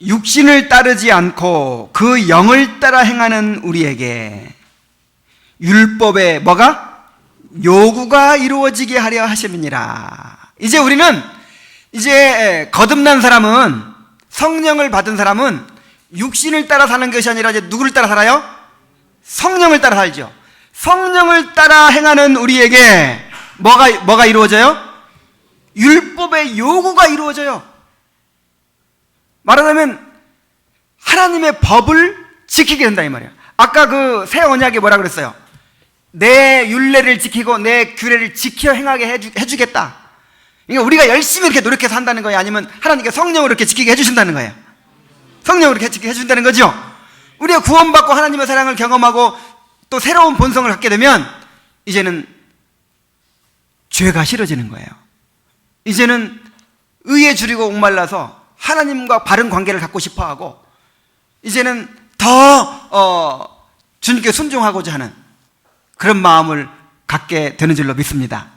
육신을 따르지 않고 그 영을 따라 행하는 우리에게 율법의 뭐가? 요구가 이루어지게 하려 하심이니라. 이제 우리는 거듭난 사람은, 성령을 받은 사람은 육신을 따라 사는 것이 아니라 이제 누구를 따라 살아요? 성령을 따라 살죠. 성령을 따라 행하는 우리에게 뭐가 이루어져요? 율법의 요구가 이루어져요. 말하자면 하나님의 법을 지키게 된다 이 말이에요. 아까 그 새 언약에 뭐라 그랬어요? 내 율례를 지키고 내 규례를 지켜 행하게 해주겠다. 그러니까 우리가 열심히 이렇게 노력해서 한다는 거예요? 아니면 하나님께 성령으로 이렇게 지키게 해주신다는 거예요? 성령으로 이렇게 지키게 해준다는 거죠? 우리가 구원받고 하나님의 사랑을 경험하고 또 새로운 본성을 갖게 되면 이제는 죄가 싫어지는 거예요. 이제는 의에 줄이고 목말라서 하나님과 바른 관계를 갖고 싶어하고 이제는 더 주님께 순종하고자 하는 그런 마음을 갖게 되는 줄로 믿습니다.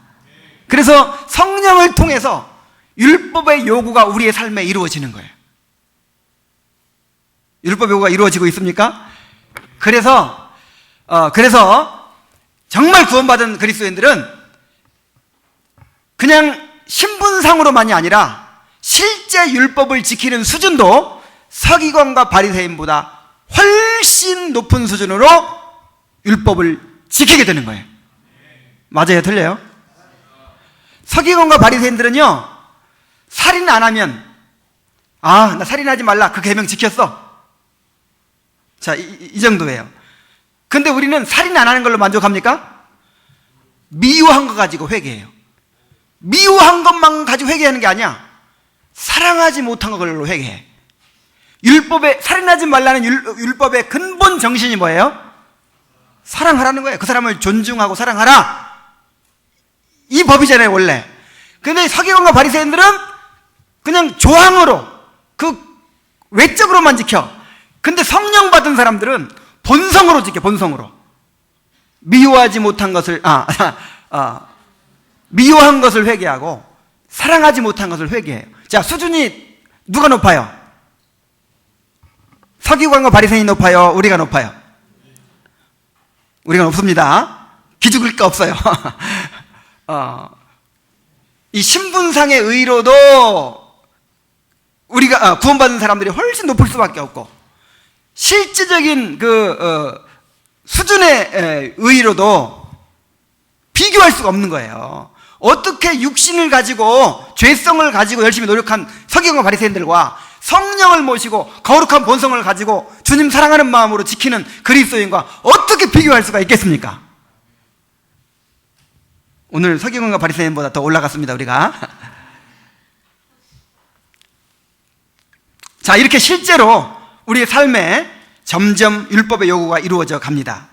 그래서 성령을 통해서 율법의 요구가 우리의 삶에 이루어지는 거예요. 율법 요구가 이루어지고 있습니까? 그래서 정말 구원받은 그리스도인들은 그냥 신분상으로만이 아니라 실제 율법을 지키는 수준도 서기관과 바리새인보다 훨씬 높은 수준으로 율법을 지키게 되는 거예요. 맞아요? 틀려요? 서기관과 바리새인들은요, 살인 안 하면 나 살인하지 말라, 그 계명 지켰어. 자, 이 정도예요. 근데 우리는 살인 안 하는 걸로 만족합니까? 미워한 거 가지고 회개해요. 미워한 것만 가지고 회개하는 게 아니야. 사랑하지 못한 걸로 회개해. 살인하지 말라는 율법의 근본 정신이 뭐예요? 사랑하라는 거예요. 그 사람을 존중하고 사랑하라. 이 법이잖아요, 원래. 근데 서기관과 바리새인들은 그냥 조항으로, 그 외적으로만 지켜. 근데 성령 받은 사람들은 본성으로 지켜, 본성으로. 미워하지 못한 것을, 미워한 것을 회개하고 사랑하지 못한 것을 회개해요. 자, 수준이 누가 높아요? 서기관과 바리새인이 높아요? 우리가 높아요? 우리가 높습니다. 기죽을 게 없어요. 이 신분상의 의로도 우리가 구원받은 사람들이 훨씬 높을 수밖에 없고, 실질적인 수준의 의로도 비교할 수가 없는 거예요. 어떻게 육신을 가지고 죄성을 가지고 열심히 노력한 서기관과 바리새인들과 성령을 모시고 거룩한 본성을 가지고 주님 사랑하는 마음으로 지키는 그리스도인과 어떻게 비교할 수가 있겠습니까? 오늘 서기관과 바리새인보다 더 올라갔습니다, 우리가. 자, 이렇게 실제로 우리의 삶에 점점 율법의 요구가 이루어져 갑니다.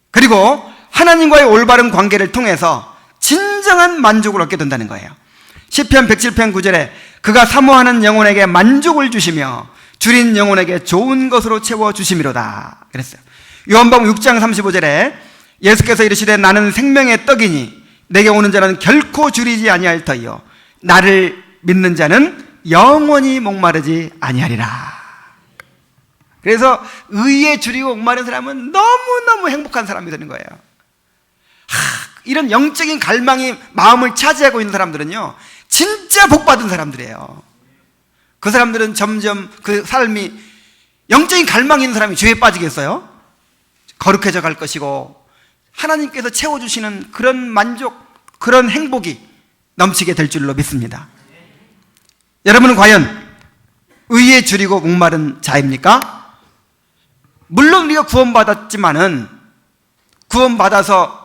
그리고 하나님과의 올바른 관계를 통해서 진정한 만족을 얻게 된다는 거예요. 시편 107편 9절에 그가 사모하는 영혼에게 만족을 주시며 줄인 영혼에게 좋은 것으로 채워주심이로다 그랬어요. 요한복음 6장 35절에 예수께서 이르시되 나는 생명의 떡이니 내게 오는 자는 결코 줄이지 아니할 터이요 나를 믿는 자는 영원히 목마르지 아니하리라. 그래서 의에 줄이고 목마른 사람은 너무너무 행복한 사람이 되는 거예요. 이런 영적인 갈망이 마음을 차지하고 있는 사람들은요 진짜 복받은 사람들이에요. 그 사람들은 점점 그 삶이 영적인 갈망이 있는 사람이 죄에 빠지겠어요? 거룩해져 갈 것이고 하나님께서 채워주시는 그런 만족, 그런 행복이 넘치게 될 줄로 믿습니다. 여러분은 과연 의에 줄이고 목마른 자입니까? 물론 우리가 구원받았지만은 구원받아서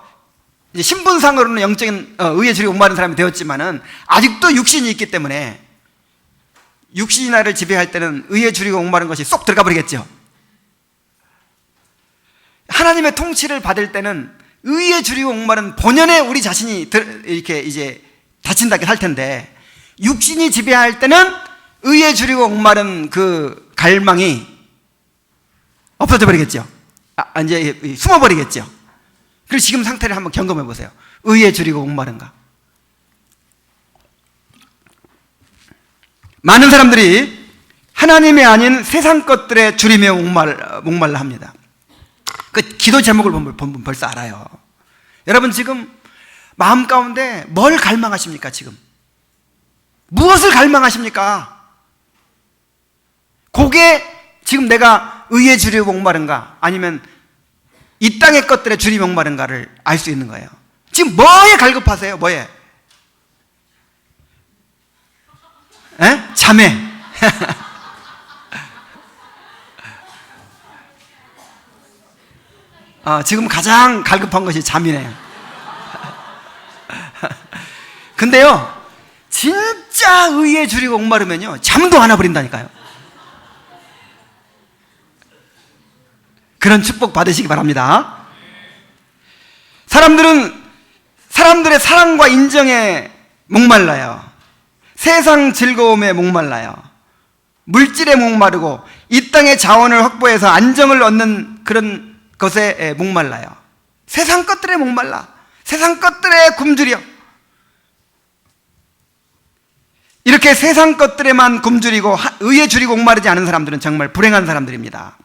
이제 신분상으로는 영적인 의에 줄이고 목마른 사람이 되었지만은 아직도 육신이 있기 때문에 육신이 나를 지배할 때는 의에 줄이고 목마른 것이 쏙 들어가 버리겠죠. 하나님의 통치를 받을 때는 의에 줄이고 목마른 본연의 우리 자신이 이렇게 이제 다친다게 할 텐데 육신이 지배할 때는 의에 줄이고 목마른 그 갈망이 없어져 버리겠죠. 이제 숨어버리겠죠. 그리고 지금 상태를 한번 점검해 보세요. 의에 줄이고 목마른가? 많은 사람들이 하나님이 아닌 세상 것들에 줄이며 목말라 합니다. 그 기도 제목을 보면 벌써 알아요. 여러분 지금 마음 가운데 뭘 갈망하십니까? 지금 무엇을 갈망하십니까? 그게 지금 내가 의에 줄이고 목마른가 아니면 이 땅의 것들에 줄이고 목마른가를 알 수 있는 거예요. 지금 뭐에 갈급하세요? 뭐에? 에? 잠에. 지금 가장 갈급한 것이 잠이네요. 근데요 진짜 의에 줄이고 목마르면요 잠도 안 와버린다니까요. 그런 축복 받으시기 바랍니다. 사람들의 사랑과 인정에 목말라요. 세상 즐거움에 목말라요. 물질에 목마르고 이 땅의 자원을 확보해서 안정을 얻는 그런 것에 목말라요. 세상 것들에 목말라. 세상 것들에 굶주려. 이렇게 세상 것들에만 굶주리고 의에 줄이고 목마르지 않은 사람들은 정말 불행한 사람들입니다.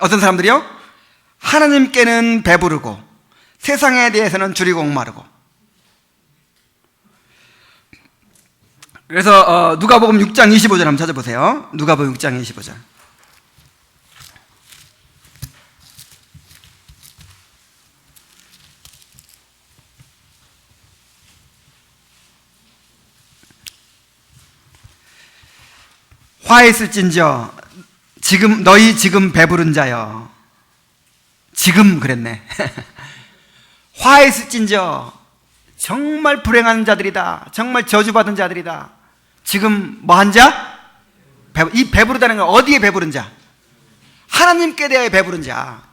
어떤 사람들이요? 하나님께는 배부르고 세상에 대해서는 줄이고 목마르고. 그래서 누가복음 6장 25절 한번 찾아보세요. 누가복음 6장 25절. 화했을진저 너희 지금 배부른 자여. 지금 그랬네. 화했을진저 정말 불행한 자들이다. 정말 저주받은 자들이다. 지금 뭐한 자? 이 배부르다는 건 어디에 배부른 자? 하나님께 대하여 배부른 자.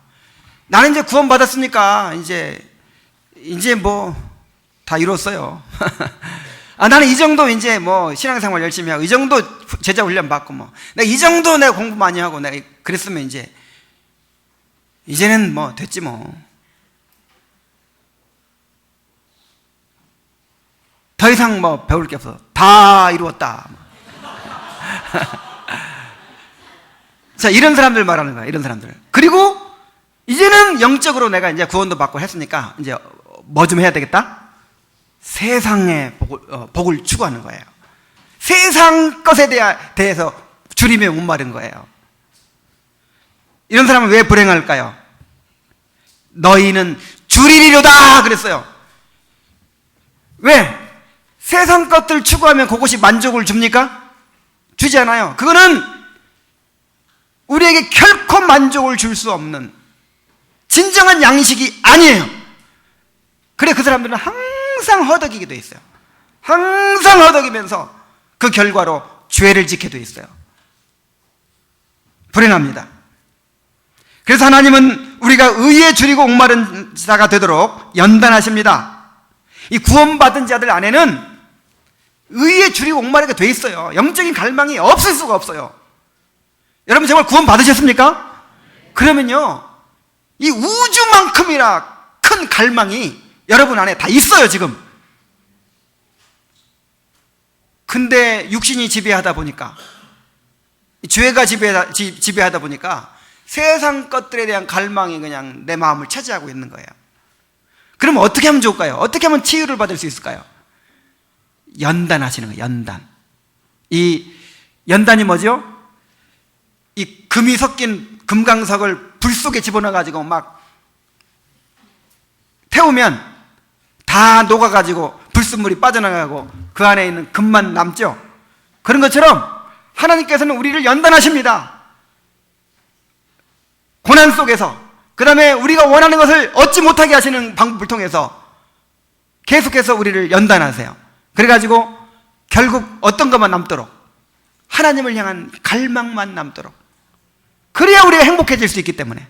나는 이제 구원받았으니까 이제 뭐 다 이뤘어요. 나는 이 정도 이제 뭐 신앙생활 열심히 하고 이 정도 제자 훈련 받고 뭐 내가 이 정도 내가 공부 많이 하고 내가 그랬으면 이제는 뭐 됐지 뭐. 더 이상 뭐 배울 게 없어. 다 이루었다. 자, 이런 사람들 말하는 거야. 이런 사람들. 그리고 이제는 영적으로 내가 이제 구원도 받고 했으니까 이제 뭐 좀 해야 되겠다? 세상의 복을 추구하는 거예요. 세상 것에 대해서 줄이며 목마른 거예요. 이런 사람은 왜 불행할까요? 너희는 줄이리로다 그랬어요. 왜? 세상 것들 추구하면 그것이 만족을 줍니까? 주지 않아요. 그거는 우리에게 결코 만족을 줄 수 없는 진정한 양식이 아니에요. 그래 그 사람들은 항상 허덕이게 돼 있어요. 항상 허덕이면서 그 결과로 죄를 짓게 돼 있어요. 불행합니다. 그래서 하나님은 우리가 의에 줄이고 목마른 자가 되도록 연단하십니다. 이 구원받은 자들 안에는 의에 줄이고 목마르게 돼 있어요. 영적인 갈망이 없을 수가 없어요. 여러분 정말 구원 받으셨습니까? 그러면요, 이 우주만큼이나 큰 갈망이 여러분 안에 다 있어요 지금. 근데 육신이 지배하다 보니까, 죄가 지배하다 보니까 세상 것들에 대한 갈망이 그냥 내 마음을 차지하고 있는 거예요. 그럼 어떻게 하면 좋을까요? 어떻게 하면 치유를 받을 수 있을까요? 연단하시는 거예요. 연단. 이 연단이 뭐죠? 이 금이 섞인 금강석을 불 속에 집어넣어 가지고 막 태우면 다 녹아 가지고 불순물이 빠져나가고 그 안에 있는 금만 남죠. 그런 것처럼 하나님께서는 우리를 연단하십니다. 고난 속에서, 그 다음에 우리가 원하는 것을 얻지 못하게 하시는 방법을 통해서 계속해서 우리를 연단하세요. 그래가지고 결국 어떤 것만 남도록, 하나님을 향한 갈망만 남도록. 그래야 우리가 행복해질 수 있기 때문에.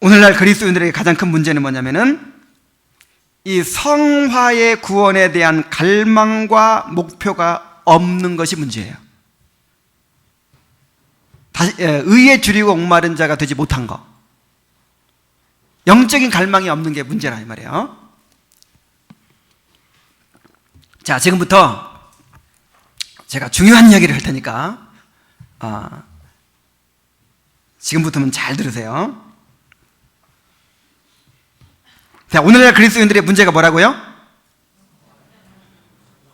오늘날 그리스도인들에게 가장 큰 문제는 뭐냐면은 이 성화의 구원에 대한 갈망과 목표가 없는 것이 문제예요. 의에 줄이고 목마른 자가 되지 못한 것, 영적인 갈망이 없는 게 문제라 이 말이에요. 자, 지금부터 제가 중요한 이야기를 할 테니까 지금부터는 잘 들으세요. 자, 오늘날 그리스도인들의 문제가 뭐라고요?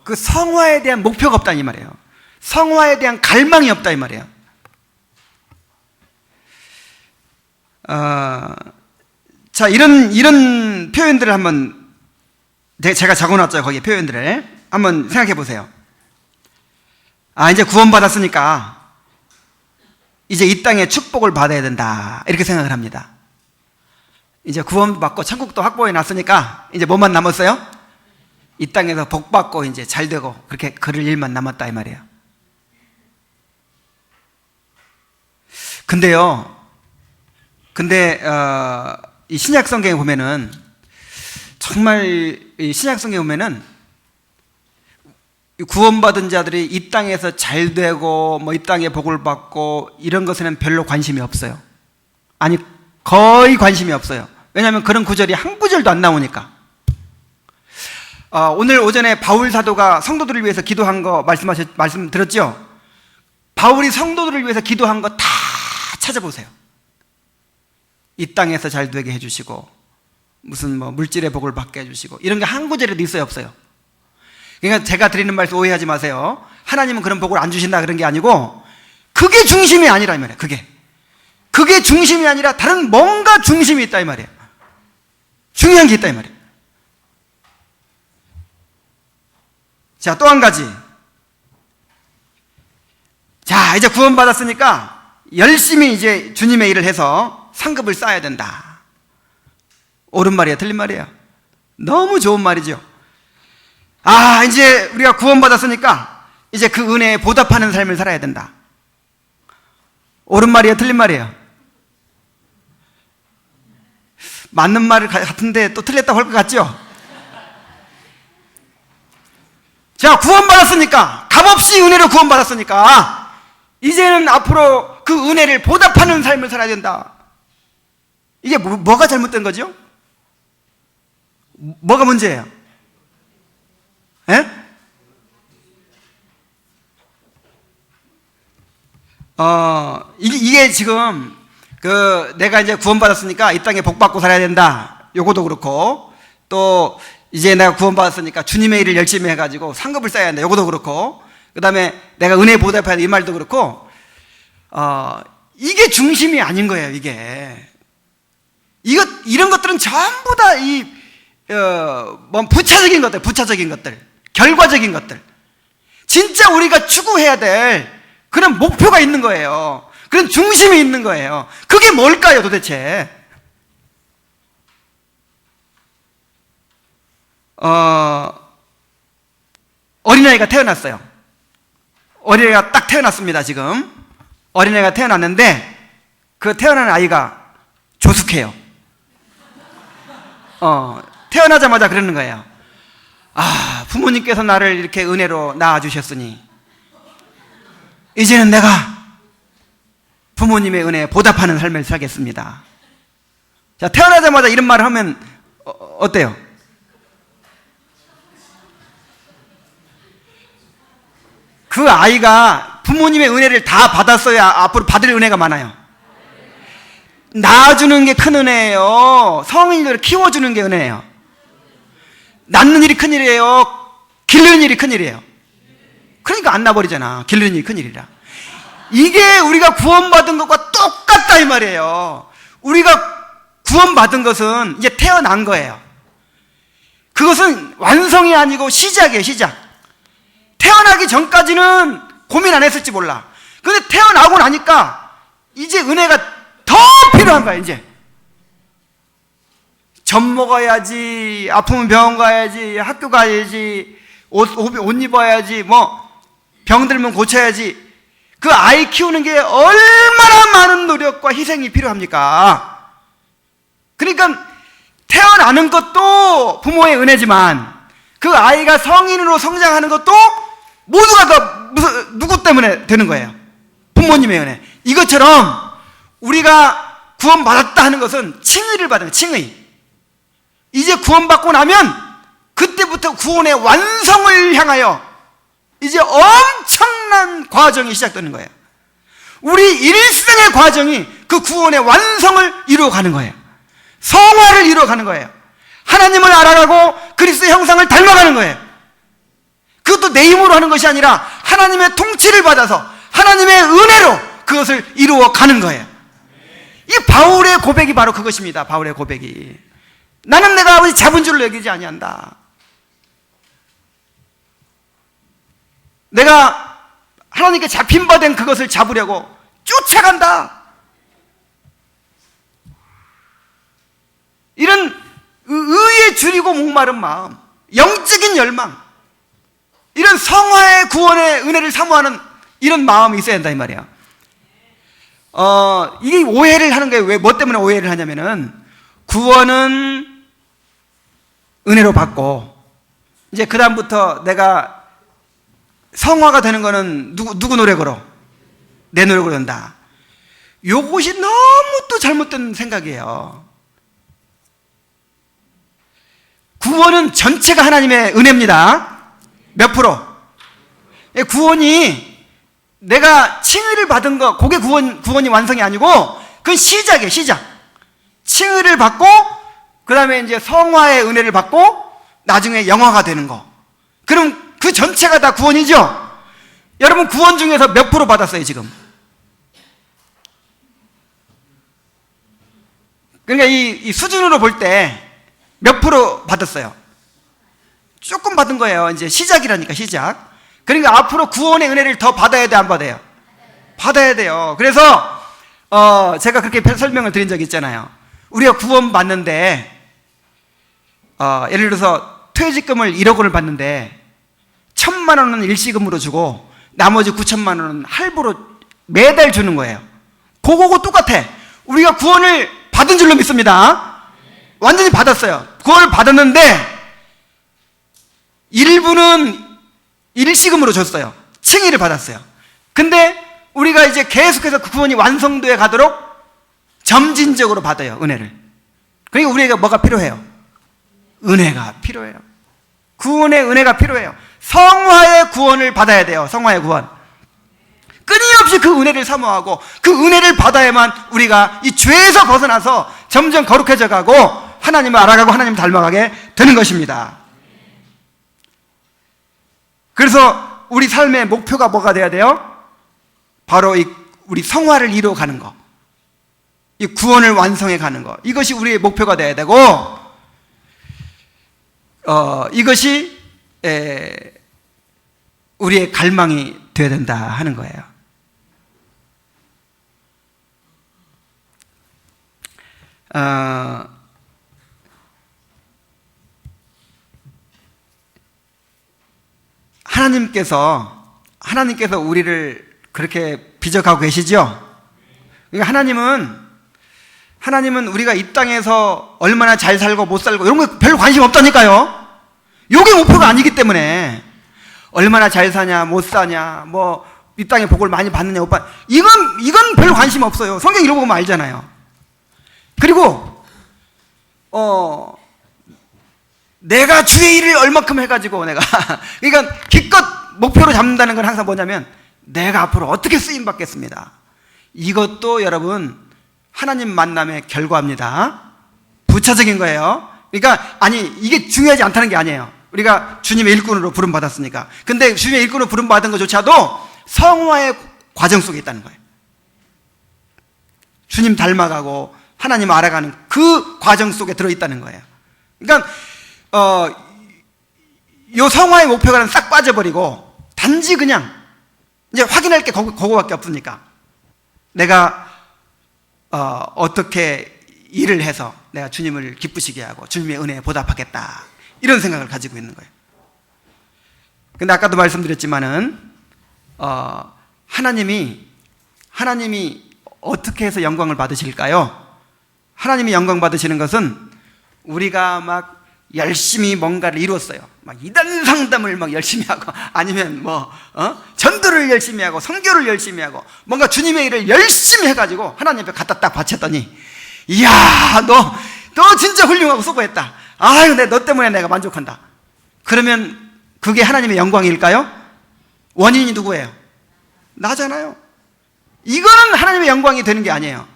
그 성화에 대한 목표가 없다 이 말이에요. 성화에 대한 갈망이 없다 이 말이에요. 자, 이런 표현들을 한번 제가 적어놨죠. 거기에 표현들을 한번 생각해 보세요. 이제 구원받았으니까 이제 이 땅에 축복을 받아야 된다, 이렇게 생각을 합니다. 이제 구원받고 천국도 확보해 놨으니까 이제 뭐만 남았어요? 이 땅에서 복받고 이제 잘되고 그렇게 그럴 일만 남았다 이 말이에요. 근데 이 신약 성경에 보면은, 정말 이 신약 성경에 보면은 구원받은 자들이 이 땅에서 잘되고 뭐 이 땅에 복을 받고 이런 것에는 별로 관심이 없어요. 아니, 거의 관심이 없어요. 왜냐하면 그런 구절이 한 구절도 안 나오니까. 오늘 오전에 바울 사도가 성도들을 위해서 기도한 거 말씀 들었죠? 바울이 성도들을 위해서 기도한 거 다 찾아보세요. 이 땅에서 잘 되게 해주시고 무슨 뭐 물질의 복을 받게 해주시고 이런 게 한 구절에도 있어요, 없어요? 그러니까 제가 드리는 말씀 오해하지 마세요. 하나님은 그런 복을 안 주신다 그런 게 아니고, 그게 중심이 아니라 이 말이에요. 그게 중심이 아니라 다른 뭔가 중심이 있다 이 말이에요. 중요한 게 있다 이 말이에요. 자, 또 한 가지. 자, 이제 구원받았으니까 열심히 이제 주님의 일을 해서 상급을 쌓아야 된다. 옳은 말이에요, 틀린 말이에요? 너무 좋은 말이죠. 이제 우리가 구원받았으니까 이제 그 은혜에 보답하는 삶을 살아야 된다. 옳은 말이에요, 틀린 말이에요? 맞는 말 같은데 또 틀렸다고 할 것 같죠? 자, 구원받았으니까, 값없이 은혜로 구원받았으니까 이제는 앞으로 그 은혜를 보답하는 삶을 살아야 된다. 이게 뭐가 잘못된 거죠? 뭐가 문제예요? 예? 이게 지금 내가 이제 구원받았으니까 이 땅에 복받고 살아야 된다, 요거도 그렇고, 또 이제 내가 구원받았으니까 주님의 일을 열심히 해가지고 상급을 쌓아야 한다, 요거도 그렇고, 그 다음에 내가 은혜 보답해야 돼, 이 말도 그렇고, 이게 중심이 아닌 거예요. 이런 것들은 전부 다 부차적인 것들, 결과적인 것들, 진짜 우리가 추구해야 될 그런 목표가 있는 거예요. 그런 중심이 있는 거예요. 그게 뭘까요, 도대체? 어린아이가 태어났어요. 어린아이가 딱 태어났습니다, 지금. 어린아이가 태어났는데, 그 태어난 아이가 조숙해요. 태어나자마자 그러는 거예요. 아, 부모님께서 나를 이렇게 은혜로 낳아주셨으니 이제는 내가 부모님의 은혜에 보답하는 삶을 살겠습니다. 자, 태어나자마자 이런 말을 하면 어때요? 그 아이가 부모님의 은혜를 다 받았어야 앞으로 받을 은혜가 많아요. 낳아주는 게 큰 은혜예요. 성인들을 키워주는 게 은혜예요. 낳는 일이 큰 일이에요. 기르는 일이 큰 일이에요. 그러니까 안 낳아버리잖아. 기르는 일이 큰 일이라. 이게 우리가 구원받은 것과 똑같다 이 말이에요. 우리가 구원받은 것은 이제 태어난 거예요. 그것은 완성이 아니고 시작이에요. 시작. 태어나기 전까지는 고민 안 했을지 몰라. 근데 태어나고 나니까 이제 은혜가 더 필요한 거야. 이제 젖 먹어야지, 아프면 병원 가야지, 학교 가야지, 옷 입어야지, 뭐 병 들면 고쳐야지. 그 아이 키우는 게 얼마나 많은 노력과 희생이 필요합니까? 그러니까 태어나는 것도 부모의 은혜지만 그 아이가 성인으로 성장하는 것도 모두가 다 누구 때문에 되는 거예요? 부모님의 은혜. 이것처럼 우리가 구원받았다 하는 것은 칭의를 받는 거예요. 칭의. 이제 구원받고 나면 그때부터 구원의 완성을 향하여 이제 엄청난 과정이 시작되는 거예요. 우리 일생의 과정이 그 구원의 완성을 이루어가는 거예요. 성화를 이루어가는 거예요. 하나님을 알아가고 그리스도의 형상을 닮아가는 거예요. 그것도 내 힘으로 하는 것이 아니라 하나님의 통치를 받아서 하나님의 은혜로 그것을 이루어가는 거예요. 이 바울의 고백이 바로 그것입니다. 바울의 고백이. 나는 내가 아버지 잡은 줄로 여기지 아니한다. 내가 하나님께 잡힌 바 된 그것을 잡으려고 쫓아간다. 이런 의에 줄이고 목마른 마음, 영적인 열망, 이런 성화의 구원의 은혜를 사모하는 이런 마음이 있어야 된다 이 말이야. 이게 오해를 하는 거예요. 왜, 뭐 때문에 오해를 하냐면은 구원은 은혜로 받고 이제 그 다음부터 내가 성화가 되는 거는 누구 노력으로? 내 노력으로 된다. 요것이 너무 또 잘못된 생각이에요. 구원은 전체가 하나님의 은혜입니다. 몇 프로? 구원이 내가 칭의를 받은 거, 그게 구원이 완성이 아니고 그건 시작이에요. 시작. 칭의를 받고 그 다음에 이제 성화의 은혜를 받고 나중에 영화가 되는 거. 그럼 그 전체가 다 구원이죠? 여러분 구원 중에서 몇 프로 받았어요 지금? 그러니까 이 수준으로 볼 때 몇 프로 받았어요? 조금 받은 거예요. 이제 시작이라니까 시작. 그러니까 앞으로 구원의 은혜를 더 받아야 돼 안 받아요? 받아야 돼요. 그래서 제가 그렇게 설명을 드린 적이 있잖아요. 우리가 구원 받는데 예를 들어서 퇴직금을 1억 원을 받는데 1,000만 원은 일시금으로 주고 나머지 9천만 원은 할부로 매달 주는 거예요. 그거하고 똑같아. 우리가 구원을 받은 줄로 믿습니다. 완전히 받았어요. 구원을 받았는데 일부는 일시금으로 줬어요. 칭의를 받았어요. 근데 우리가 이제 계속해서 그 구원이 완성도에 가도록 점진적으로 받아요. 은혜를. 그러니까 우리에게 뭐가 필요해요? 은혜가 필요해요. 구원의 은혜가 필요해요. 성화의 구원을 받아야 돼요. 성화의 구원. 끊임없이 그 은혜를 사모하고 그 은혜를 받아야만 우리가 이 죄에서 벗어나서 점점 거룩해져 가고 하나님을 알아가고 하나님을 닮아가게 되는 것입니다. 그래서 우리 삶의 목표가 뭐가 돼야 돼요? 바로 우리 성화를 이루어가는 거, 이 구원을 완성해 가는 거, 이것이 우리의 목표가 돼야 되고 이것이 우리의 갈망이 되어야 된다 하는 거예요. 하나님께서 우리를 그렇게 빚어가고 계시죠? 그러니까 하나님은 우리가 이 땅에서 얼마나 잘 살고 못 살고 이런 거 별로 관심 없다니까요. 이게 목표가 아니기 때문에 얼마나 잘 사냐 못 사냐 뭐 이 땅에 복을 많이 받느냐 오빠 이건 별로 관심 없어요. 성경 읽어보면 알잖아요. 그리고 내가 주의 일을 얼마큼 해가지고 내가 그러니까 기껏 목표로 잡는다는 건 항상 뭐냐면 내가 앞으로 어떻게 쓰임 받겠습니다. 이것도 여러분 하나님 만남의 결과입니다. 부차적인 거예요. 그러니까 아니 이게 중요하지 않다는 게 아니에요. 우리가 주님의 일꾼으로 부름 받았으니까. 근데 주님의 일꾼으로 부름 받은 것조차도 성화의 과정 속에 있다는 거예요. 주님 닮아가고 하나님 알아가는 그 과정 속에 들어있다는 거예요. 그러니까 요 성화의 목표가는 싹 빠져버리고 단지 그냥 이제 확인할 게 그거밖에 없으니까 내가 어떻게 일을 해서 내가 주님을 기쁘시게 하고 주님의 은혜에 보답하겠다 이런 생각을 가지고 있는 거예요. 근데 아까도 말씀드렸지만은 하나님이 어떻게 해서 영광을 받으실까요? 하나님이 영광 받으시는 것은 우리가 막 열심히 뭔가를 이루었어요. 막 이단 상담을 막 열심히 하고 아니면 전도를 열심히 하고 선교를 열심히 하고 뭔가 주님의 일을 열심히 해가지고 하나님 앞에 갖다 딱 바쳤더니 이야 너 진짜 훌륭하고 수고했다. 아유 너 때문에 내가 만족한다. 그러면 그게 하나님의 영광일까요? 원인이 누구예요? 나잖아요. 이거는 하나님의 영광이 되는 게 아니에요.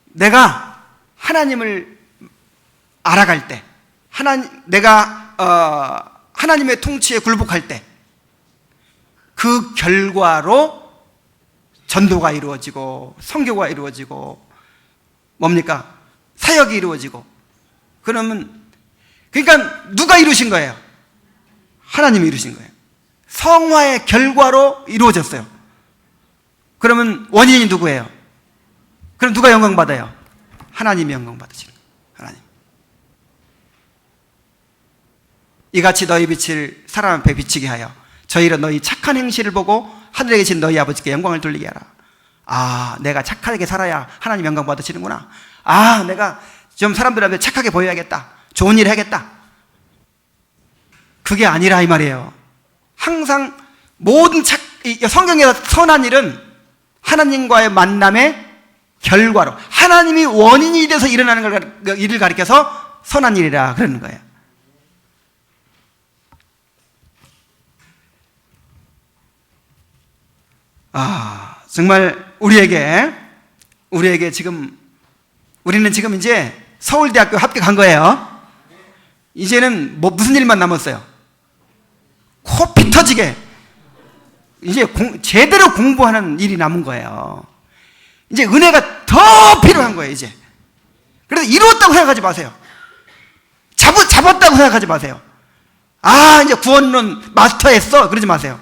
내가 하나님을 알아갈 때 내가 하나님의 통치에 굴복할 때 그 결과로 전도가 이루어지고 선교가 이루어지고 뭡니까? 사역이 이루어지고 그러니까 누가 이루신 거예요? 하나님이 이루신 거예요. 성화의 결과로 이루어졌어요. 그러면 원인이 누구예요? 그럼 누가 영광 받아요? 하나님이 영광 받으시는 거예요. 하나님. 이같이 너희 빛을 사람 앞에 비치게 하여 저희로 너희 착한 행실을 보고 하늘에 계신 너희 아버지께 영광을 돌리게 하라. 아, 내가 착하게 살아야 하나님 영광 받으시는구나. 아, 내가 좀 사람들한테 착하게 보여야겠다. 좋은 일 해야겠다. 그게 아니라 이 말이에요. 항상 모든 성경에서 선한 일은 하나님과의 만남의 결과로 하나님이 원인이 돼서 일어나는 일을 가리켜서 선한 일이라 그러는 거예요. 정말 우리에게 우리는 지금 이제 서울대학교 합격한 거예요. 이제는 무슨 일만 남았어요? 코피 터지게 이제 제대로 공부하는 일이 남은 거예요. 이제 은혜가 더 필요한 거예요. 이제 그래서 이루었다고 생각하지 마세요. 잡았다고 생각하지 마세요. 이제 구원론 마스터했어 그러지 마세요.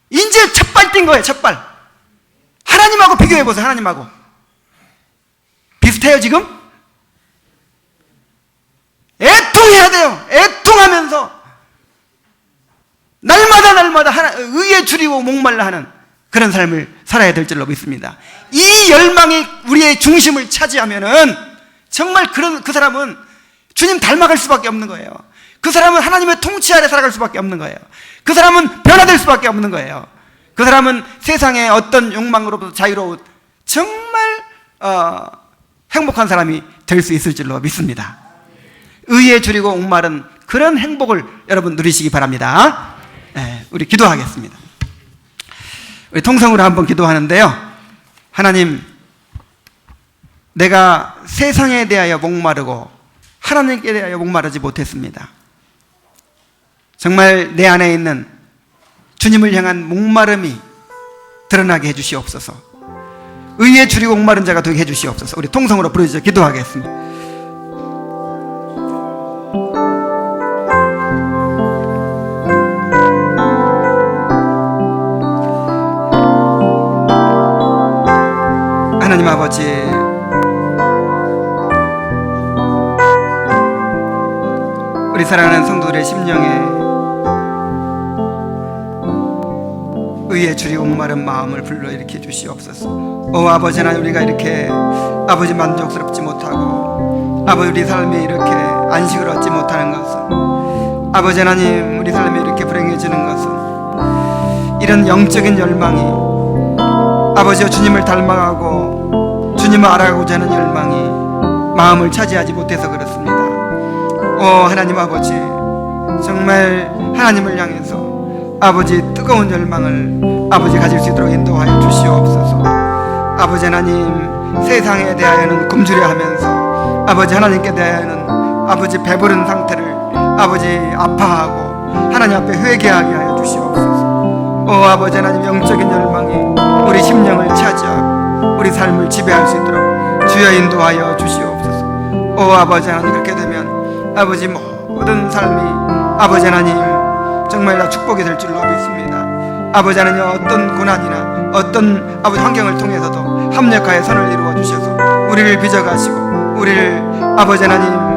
이제 첫발 뛴 거예요. 첫발. 하나님하고 비교해보세요. 하나님하고 비슷해요 지금? 애통해야 돼요. 애통하면서 날마다 의에 줄이고 목말라 하는 그런 삶을 살아야 될 줄로 믿습니다. 이 열망이 우리의 중심을 차지하면은 정말 그 사람은 주님 닮아갈 수밖에 없는 거예요. 그 사람은 하나님의 통치 아래 살아갈 수밖에 없는 거예요. 그 사람은 변화될 수밖에 없는 거예요. 그 사람은 세상의 어떤 욕망으로부터 자유로운 정말 행복한 사람이 될 수 있을 줄로 믿습니다. 의에 줄이고 목마른 그런 행복을 여러분 누리시기 바랍니다. 우리 기도하겠습니다. 우리 통성으로 한번 기도하는데요. 하나님, 내가 세상에 대하여 목마르고 하나님께 대하여 목마르지 못했습니다. 정말 내 안에 있는 주님을 향한 목마름이 드러나게 해주시옵소서. 의에 줄이고 목마른 자가 되게 해주시옵소서. 우리 통성으로 부르짖어 기도하겠습니다. 하나님 아버지, 우리 사랑하는 성도들의 심령에 의에 줄이고 목마른 마음을 불러일으켜 주시옵소서. 오 아버지 하나님, 우리가 이렇게 아버지 만족스럽지 못하고 아버지 우리 삶에 이렇게 안식을 얻지 못하는 것은, 아버지 하나님 우리 삶에 이렇게 불행해지는 것은 이런 영적인 열망이, 아버지와 주님을 닮아가고 주님을 알아가고자 하는 열망이 마음을 차지하지 못해서 그렇습니다. 오 하나님 아버지, 정말 하나님을 향해서 아버지 뜨거운 열망을 아버지 가질 수 있도록 인도하여 주시옵소서. 아버지 하나님, 세상에 대하여는 굶주려 하면서 아버지 하나님께 대하여는 아버지 배부른 상태를 아버지 아파하고 하나님 앞에 회개하게 하여 주시옵소서. 오 아버지 하나님, 영적인 열망이 우리 심령을 차지하고 우리 삶을 지배할 수 있도록 주여 인도하여 주시옵소서. 오 아버지 하나님, 그렇게 되면 아버지 모든 삶이 아버지 하나님 정말 다 축복이 될 줄로 믿습니다. 아버지 하나님, 어떤 고난이나 어떤 아버지 환경을 통해서도 합력하여 선을 이루어 주셔서 우리를 빚어가시고 우리를 아버지 하나님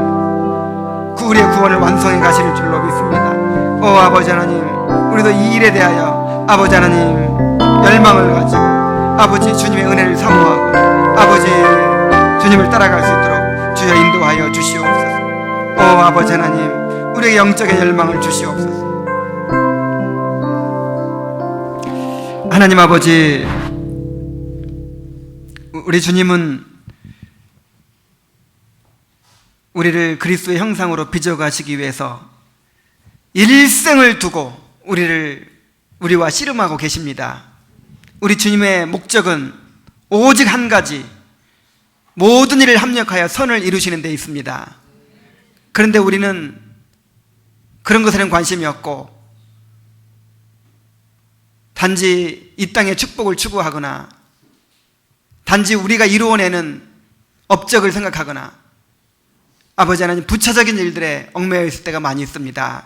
우리의 구원을 완성해 가실 줄로 믿습니다. 오 아버지 하나님, 우리도 이 일에 대하여 아버지 하나님 열망을 가지고 아버지 주님의 은혜를 사모하고 아버지 주님을 따라갈 수 있도록 주여 인도하여 주시옵소서. 오 아버지 하나님, 우리의 영적인 열망을 주시옵소서. 하나님 아버지, 우리 주님은 우리를 그리스도의 형상으로 빚어가시기 위해서 일생을 두고 우리와 씨름하고 계십니다. 우리 주님의 목적은 오직 한 가지, 모든 일을 합력하여 선을 이루시는 데 있습니다. 그런데 우리는 그런 것에는 관심이 없고 단지 이 땅의 축복을 추구하거나 단지 우리가 이루어내는 업적을 생각하거나 아버지 하나님 부차적인 일들에 얽매여 있을 때가 많이 있습니다.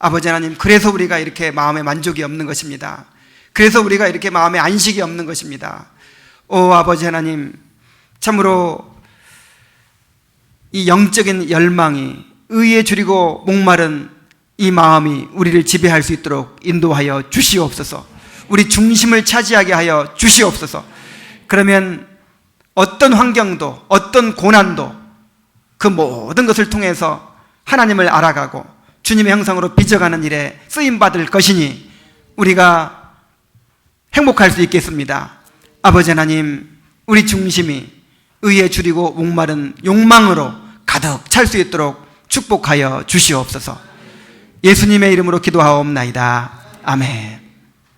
아버지 하나님, 그래서 우리가 이렇게 마음에 만족이 없는 것입니다. 그래서 우리가 이렇게 마음에 안식이 없는 것입니다. 오 아버지 하나님, 참으로 이 영적인 열망이, 의에 줄이고 목마른 이 마음이 우리를 지배할 수 있도록 인도하여 주시옵소서. 우리 중심을 차지하게 하여 주시옵소서. 그러면 어떤 환경도 어떤 고난도 그 모든 것을 통해서 하나님을 알아가고 주님의 형상으로 빚어가는 일에 쓰임받을 것이니 우리가 행복할 수 있겠습니다. 아버지 하나님, 우리 중심이 의에 줄이고 목마른 욕망으로 가득 찰 수 있도록 축복하여 주시옵소서. 예수님의 이름으로 기도하옵나이다. 아멘.